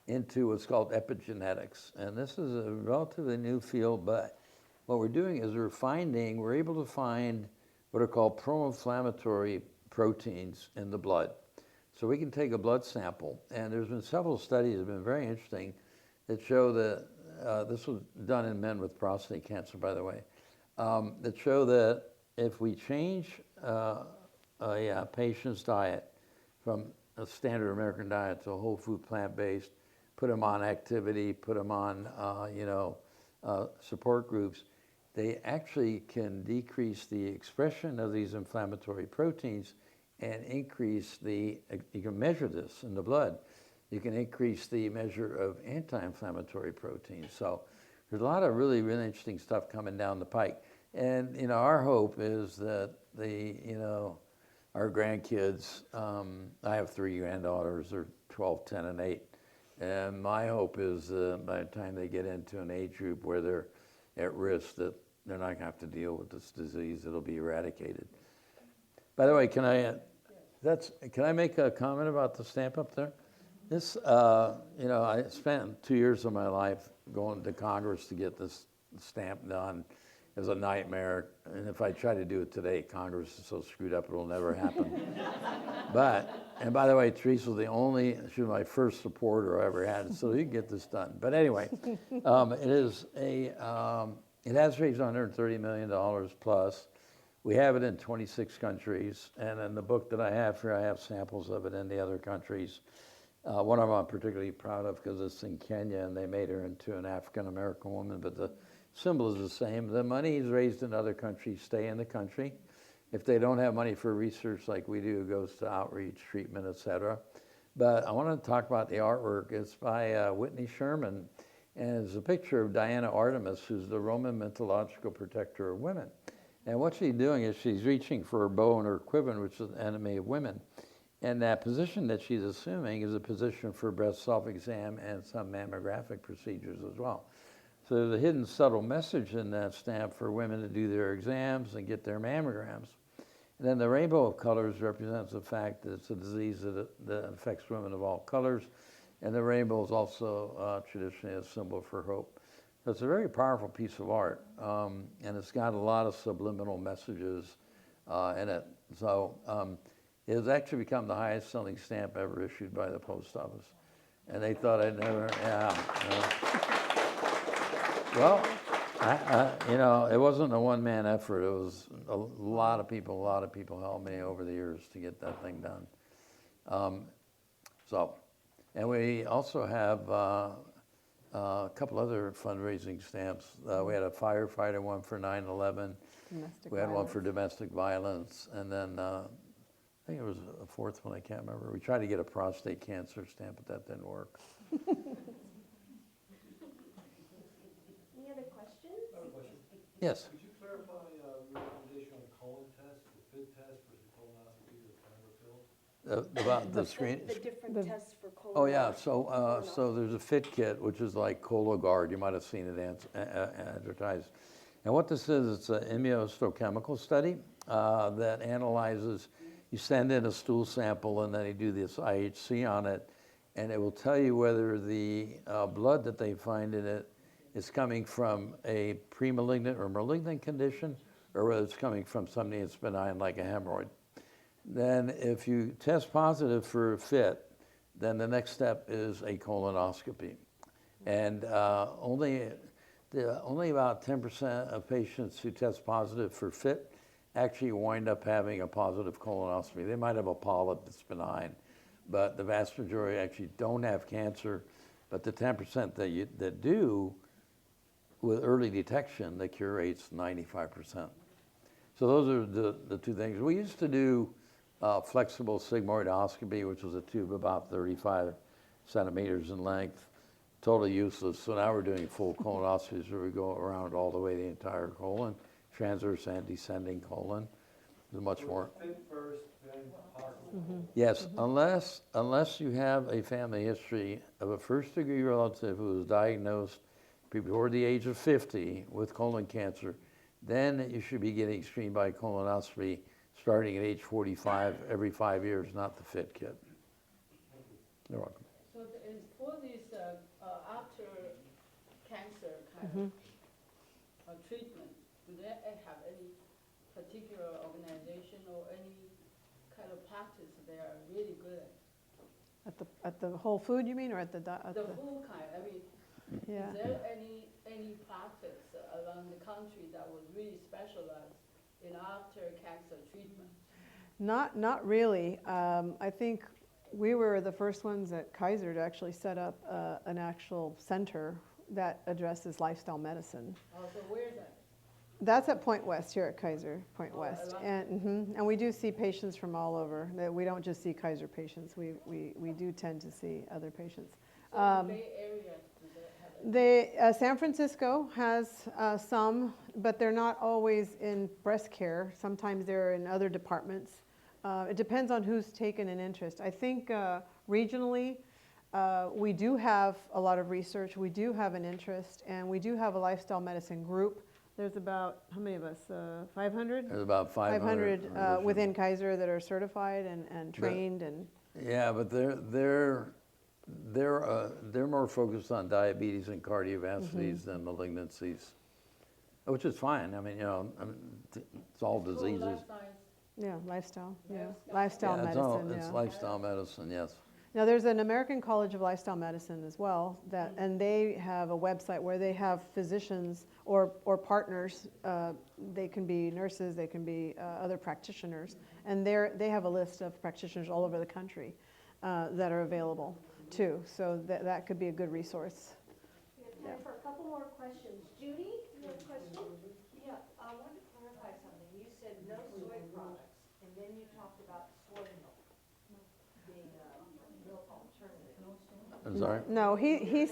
into what's called epigenetics. And this is a relatively new field, but what we're doing is we're able to find what are called pro-inflammatory proteins in the blood. So we can take a blood sample, and there's been several studies that have been very interesting that show that, this was done in men with prostate cancer, by the way, that show that if we change a patient's diet from a standard American diet to a whole food plant-based, put them on activity, put them on support groups, they actually can decrease the expression of these inflammatory proteins and increase you can measure this in the blood, you can increase the measure of anti-inflammatory proteins. So there's a lot of really, really interesting stuff coming down the pike. And, our hope is that our grandkids, I have 3 granddaughters, they're 12, 10, and 8. And my hope is by the time they get into an age group where they're at risk, that they're not going to have to deal with this disease. It'll be eradicated. By the way, can I make a comment about the stamp up there? This, I spent 2 years of my life going to Congress to get this stamp done. was a nightmare. And if I try to do it today, Congress is so screwed up, it'll never happen. And by the way, Therese was she was my first supporter I ever had, so you can get this done. But anyway, it has raised $130 million plus. We have it in 26 countries, and in the book that I have here, I have samples of it in the other countries. One of them I'm particularly proud of because it's in Kenya, and they made her into an African-American woman, but the symbol is the same. The money is raised in other countries stay in the country. If they don't have money for research like we do, it goes to outreach, treatment, et cetera. But I want to talk about the artwork. It's by Whitney Sherman, and it's a picture of Diana Artemis, who's the Roman mythological protector of women. And what she's doing is she's reaching for her bow and her quiver, which is the enemy of women. And that position that she's assuming is a position for breast self-exam and some mammographic procedures as well. So there's a hidden subtle message in that stamp for women to do their exams and get their mammograms. And then the rainbow of colors represents the fact that it's a disease that affects women of all colors. And the rainbow is also traditionally a symbol for hope. So it's a very powerful piece of art, and it's got a lot of subliminal messages in it. So it has actually become the highest selling stamp ever issued by the post office. And they thought I'd never, Well, it wasn't a one-man effort. It was a lot of people helped me over the years to get that thing done. And we also have a couple other fundraising stamps. We had a firefighter one for 9/11. We had one for domestic violence, and then I think it was a fourth one, I can't remember. We tried to get a prostate cancer stamp, but that didn't work. Any other questions? I have a question. Yes. Could you clarify your recommendation on the colon test, the FIT test versus colonoscopy or camera pill? About the screen. The different tests for colon. Oh yeah, so there's a fit kit, which is like Cologuard. You might have seen it advertised. And what this is, it's an immunohistochemical study that analyzes. You send in a stool sample, and then they do this IHC on it, and it will tell you whether the blood that they find in it is coming from a premalignant or malignant condition, or whether it's coming from something that's benign like a hemorrhoid. Then if you test positive for FIT, then the next step is a colonoscopy. And only about 10% of patients who test positive for FIT actually wind up having a positive colonoscopy. They might have a polyp that's benign, but the vast majority actually don't have cancer. But the 10% that do, with early detection, the cure rate's 95%. So those are the two things. We used to do flexible sigmoidoscopy, which was a tube about 35 centimeters in length, totally useless. So now we're doing full colonoscopies where we go around all the way the entire colon, transverse and descending colon. There's much more. FIT first, then possible. Yes, unless you have a family history of a first-degree relative who was diagnosed before the age of 50 with colon cancer, then you should be getting screened by colonoscopy starting at age 45 every 5 years, not the FIT kit. You're welcome. So for this after cancer kind of treatment, do they have any particular organization or any kind of practice they are really good at? At the whole food, you mean, or at the The whole kind, I mean, yeah. is there any practice around the country that was really specialized in after cancer treatment? Not really. I think we were the first ones at Kaiser to actually set up an actual center that addresses lifestyle medicine. Oh, so where is that? That's at Point West here at Kaiser, Point West. along- And we do see patients from all over. We don't just see Kaiser patients. We do tend to see other patients. So the Bay Area, do they have any? San Francisco has some, but they're not always in breast care. Sometimes they're in other departments. It depends on who's taken an interest. I think regionally, we do have a lot of research. We do have an interest, and we do have a lifestyle medicine group. There's about, how many of us, 500? There's about 500 within Kaiser that are certified and trained. Yeah, but they're more focused on diabetes and cardiovascular disease than malignancies. which is fine. I mean, it's all diseases. Life science. Yeah, lifestyle, yeah. Lifestyle. Lifestyle Yeah, medicine, it's yeah. lifestyle medicine, yes. Now, there's an American College of Lifestyle Medicine as well, and they have a website where they have physicians or partners. They can be nurses, they can be other practitioners, and they have a list of practitioners all over the country that are available too. So that could be a good resource. We have time for a couple more questions. Judy, you have a question? Yeah, I wanted to clarify something. You said no soy products, and then you talked about soy milk being a milk alternative. I'm sorry? No, he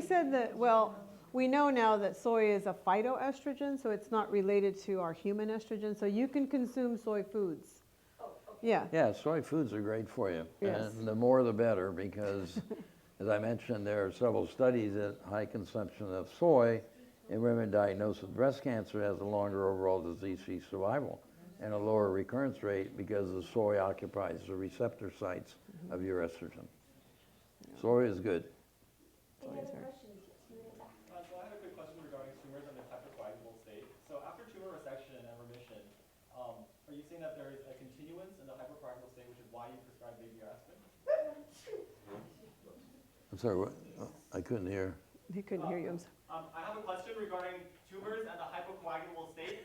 said that, well, we know now that soy is a phytoestrogen, so it's not related to our human estrogen, so you can consume soy foods. Oh, okay. Yeah, Yeah, soy foods are great for you. Yes. And the more the better, because as I mentioned, there are several studies that high consumption of soy in women diagnosed with breast cancer has a longer overall disease-free survival and a lower recurrence rate because the soy occupies the receptor sites of your estrogen. Soy is good. Any other questions? You in the back. So I had a quick question regarding tumors and their hypercoagulable state. So after tumor resection and remission, are you saying that there is a continuance in the hypercoagulable state, which is why you prescribe baby aspirin? I'm sorry, what? Oh, I couldn't hear. he couldn't hear you. I'm sorry. I have a question regarding tumors and the hypercoagulable state.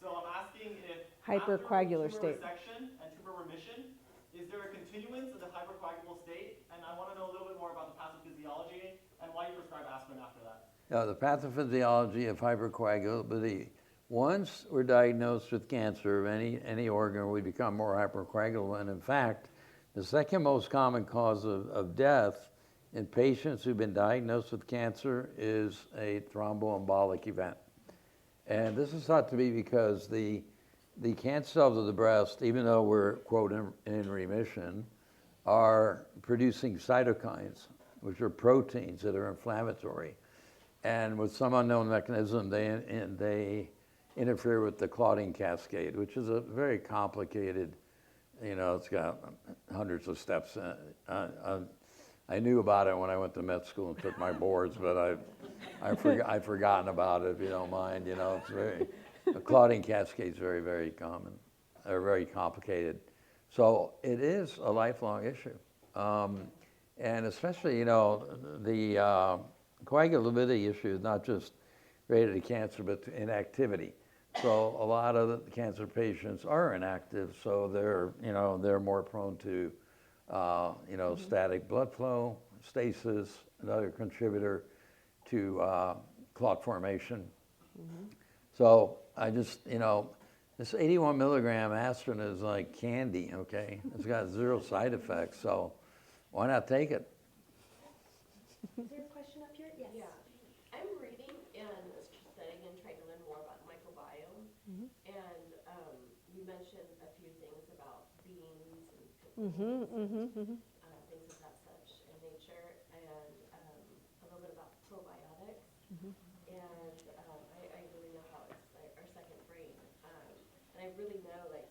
So I'm asking if Hypercoagular after state. tumor resection and tumor remission, is there a continuance of the hypercoagulable state? And I want to know a little bit more about the pathophysiology and why you prescribe aspirin after that. Now, the pathophysiology of hypercoagulability. Once we're diagnosed with cancer of any organ, we become more hypercoagulant. And in fact, the second most common cause of death in patients who've been diagnosed with cancer is a thromboembolic event. And this is thought to be because the cancer cells of the breast, even though we're, quote, in remission, are producing cytokines, which are proteins that are inflammatory. And with some unknown mechanism, they interfere with the clotting cascade, which is a very complicated, it's got hundreds of steps. I knew about it when I went to med school and took my boards, but I've forgotten about it, if you don't mind. It's the clotting cascade is very, very common, or very complicated. So it is a lifelong issue. And especially, the coagulability issue is not just related to cancer, but to inactivity. So a lot of the cancer patients are inactive, so they're more prone to static blood flow, stasis, another contributor to clot formation. So I just, this 81 milligram aspirin is like candy, okay? It's got 0 side effects, so why not take it? Is there a question up here? Yes. Yeah, I'm reading and studying and trying to learn more about the microbiome. And you mentioned a few things about beans and things of that such in nature, and a little bit about probiotics. And I really know how it's like our second brain. And I really know like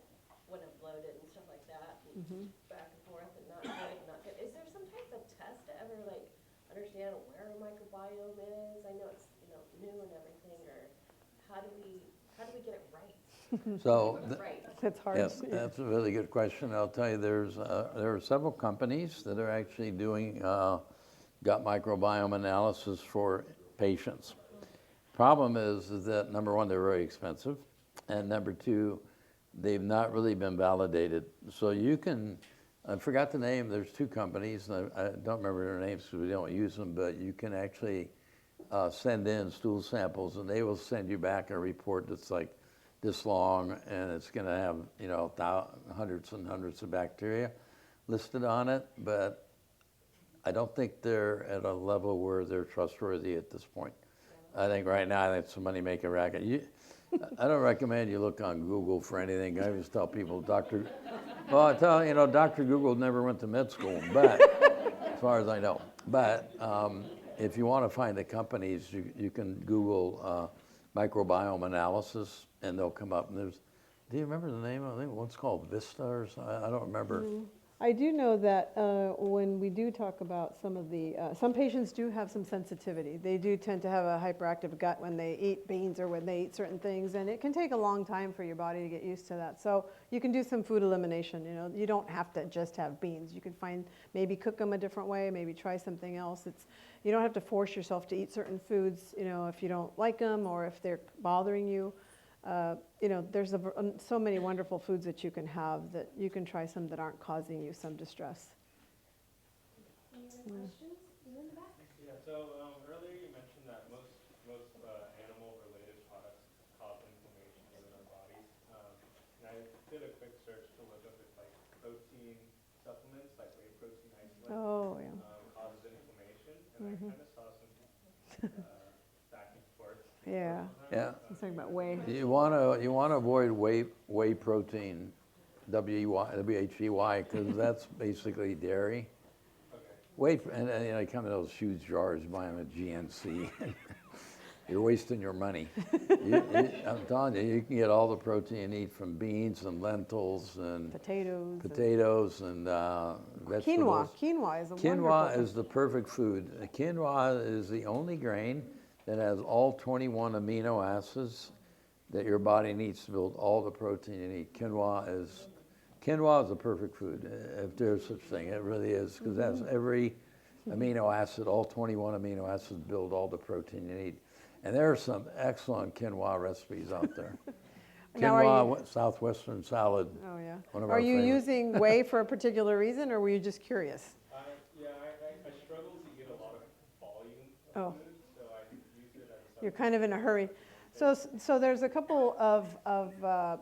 when I'm bloated and stuff like that, and back and forth and not good, not good. Is there some type of test to ever like understand where a microbiome is? I know it's new and everything, or how do we get it right? So Right. That's hard. yes, that's a really good question. I'll tell you, there are several companies that are actually doing gut microbiome analysis for patients. Problem is that number one, they're very expensive, and number two, they've not really been validated. So you can, I forgot the name, there's 2 companies, and I don't remember their names because we don't use them, but you can actually send in stool samples and they will send you back a report that's like this long, and it's going to have hundreds and hundreds of bacteria listed on it, but I don't think they're at a level where they're trustworthy at this point. I think right now it's a money-making racket. I don't recommend you look on Google for anything. I always tell people, Dr. Google never went to med school, but as far as I know. But if you want to find the companies, you can Google microbiome analysis, and they'll come up. And do you remember the name? I think one's called Vista or something. I don't remember. I do know that when we do talk about some of the, some patients do have some sensitivity. They do tend to have a hyperactive gut when they eat beans or when they eat certain things, and it can take a long time for your body to get used to that. So you can do some food elimination. You know, you don't have to just have beans. You can find, maybe cook them a different way, maybe try something else. You don't have to force yourself to eat certain foods, you know, if you don't like them or if they're bothering you. You know, there's so many wonderful foods that you can have that you can try some that aren't causing you some distress. Any other questions? You in the back? Yeah, so earlier you mentioned that most animal-related products cause inflammation within our bodies. And I did a quick search to look up if like protein supplements, like whey protein isolate, Oh, yeah. causes inflammation. And I kind of saw some back and forth. Yeah. Yeah. He's talking about whey. You want to avoid whey protein, WHEY, because that's basically dairy. Okay. Whey, and you know, they come in those huge jars, buy them at GNC. You're wasting your money. I'm telling you, you can get all the protein you need from beans and lentils and Potatoes. and vegetables. Quinoa is a Quinoa wonderful. is the perfect food. Quinoa is the only grain that has all 21 amino acids that your body needs to build all the protein you need. Quinoa is the perfect food, if there's such thing. It really is, because that's every amino acid, all 21 amino acids build all the protein you need. And there are some excellent quinoa recipes out there. Now, Quinoa, southwestern salad. Oh, yeah. One of Are our you favorites. using whey for a particular reason, or were you just curious? Yeah, I struggle to get a lot of volume Oh. of food, so I use it as a You're kind of in a hurry. So there's a couple of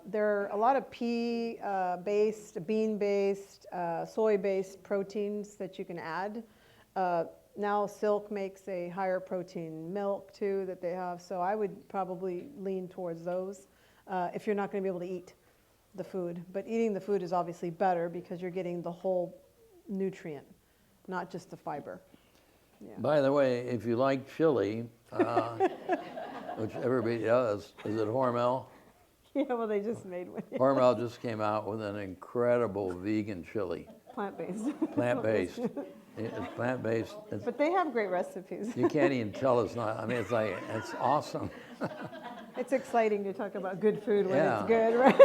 there are a lot of pea-based, bean-based, soy-based proteins that you can add. Now Silk makes a higher protein milk too that they have, so I would probably lean towards those if you're not going to be able to eat the food. But eating the food is obviously better because you're getting the whole nutrient, not just the fiber. Yeah. By the way, if you like chili, which everybody does, is it Hormel? Yeah, well, they just made one. Hormel just came out with an incredible vegan chili. Plant-based. Plant-based. It's plant-based. But they have great recipes. You can't even tell it's not. I mean, it's awesome. It's exciting to talk about good food when Yeah. it's good, right?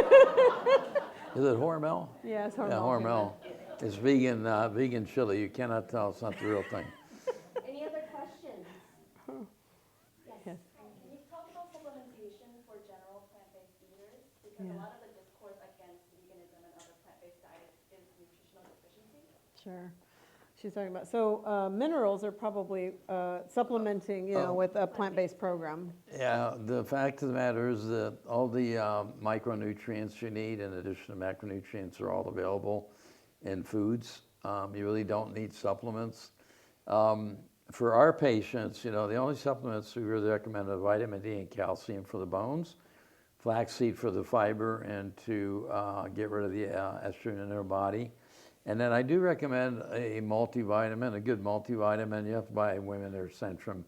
Is it Hormel? Yeah, it's Hormel. Yeah, Hormel. It's vegan chili. You cannot tell it's not the real thing. Any other questions? Yes. Can you talk about supplementation for general plant-based eaters? Because Yeah. a lot of the discourse against veganism and other plant-based diets is nutritional deficiency. Sure. She's talking about, so minerals are probably supplementing, you know, Oh. with a plant-based program. Yeah, the fact of the matter is that all the micronutrients you need, in addition to macronutrients, are all available in foods. You really don't need supplements. For our patients, you know, the only supplements we really recommend are vitamin D and calcium for the bones, flaxseed for the fiber, and to get rid of the estrogen in their body. And then I do recommend a multivitamin, a good multivitamin. You have to buy women their Centrum.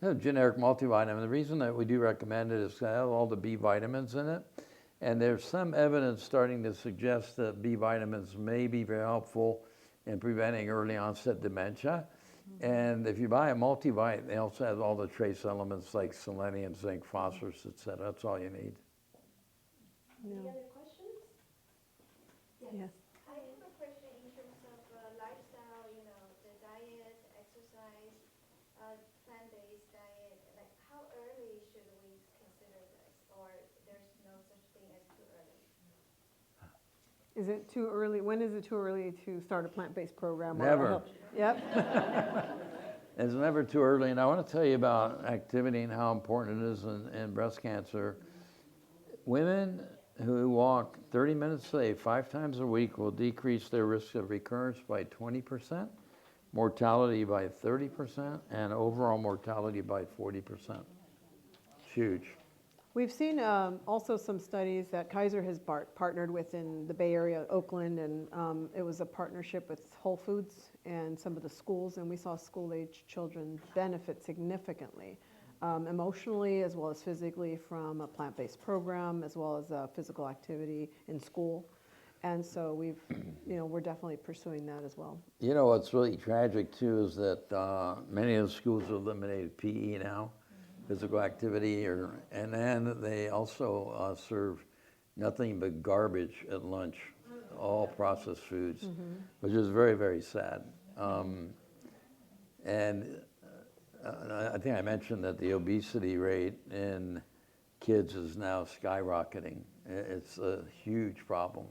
A generic multivitamin. The reason that we do recommend it is to have all the B vitamins in it. And there's some evidence starting to suggest that B vitamins may be very helpful in preventing early onset dementia. And if you buy a multivitamin, it also has all the trace elements like selenium, zinc, phosphorus, etc. That's all you need. Any No. other questions? Yes. I have a question in terms of lifestyle, you know, the diet, exercise, plant-based diet. Like, how early should we consider this, or there's no such thing as too early? Is it too early? When is it too early to start a plant-based program? or Never. help? Yep. It's never too early, and I want to tell you about activity and how important it is in breast cancer. Women who walk 30 minutes a day, 5 times a week, will decrease their risk of recurrence by 20%, mortality by 30%, and overall mortality by 40%. It's huge. We've seen also some studies that Kaiser has partnered with in the Bay Area, Oakland, and it was a partnership with Whole Foods and some of the schools, and we saw school-age children benefit significantly, emotionally as well as physically, from a plant-based program as well as physical activity in school. And so we're definitely pursuing that as well. You know what's really tragic too is that many of the schools have eliminated PE now, physical activity, and then they also serve nothing but garbage at lunch, all processed foods, which is very, very sad. And I think I mentioned that the obesity rate in kids is now skyrocketing. It's a huge problem.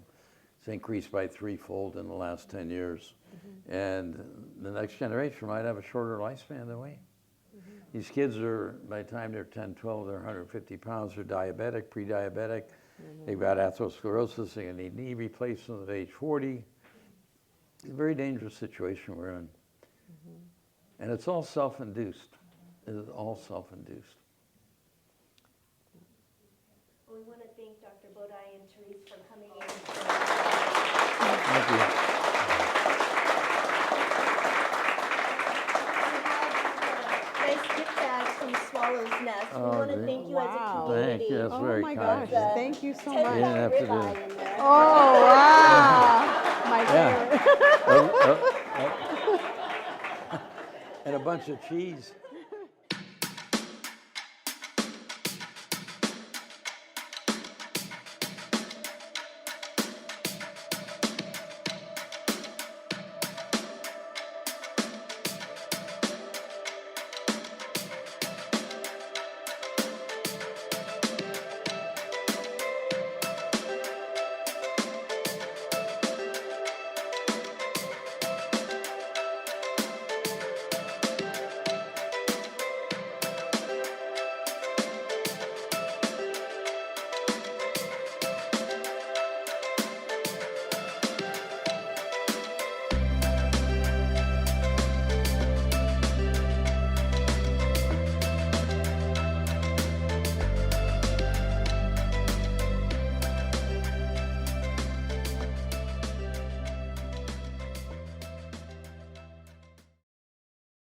It's increased by threefold in the last 10 years. And the next generation might have a shorter lifespan than we. These kids are, by the time they're 10, 12, they're 150 pounds, they're diabetic, pre-diabetic, they've got atherosclerosis, they're gonna need knee replacement at age 40. It's a very dangerous situation we're in. And it's all self-induced. It is all self-induced. Well, we want to thank Dr. Bodai and Therese for coming in. Thank you. Nice gift bag from Swallow's Nest. We want to thank you as a Wow. community. Thank you, that's Oh very my kind. gosh, thank you so $10 much. You didn't have to do ribeye it. in there. Oh, wow. My Yeah. favorite. And a bunch of cheese.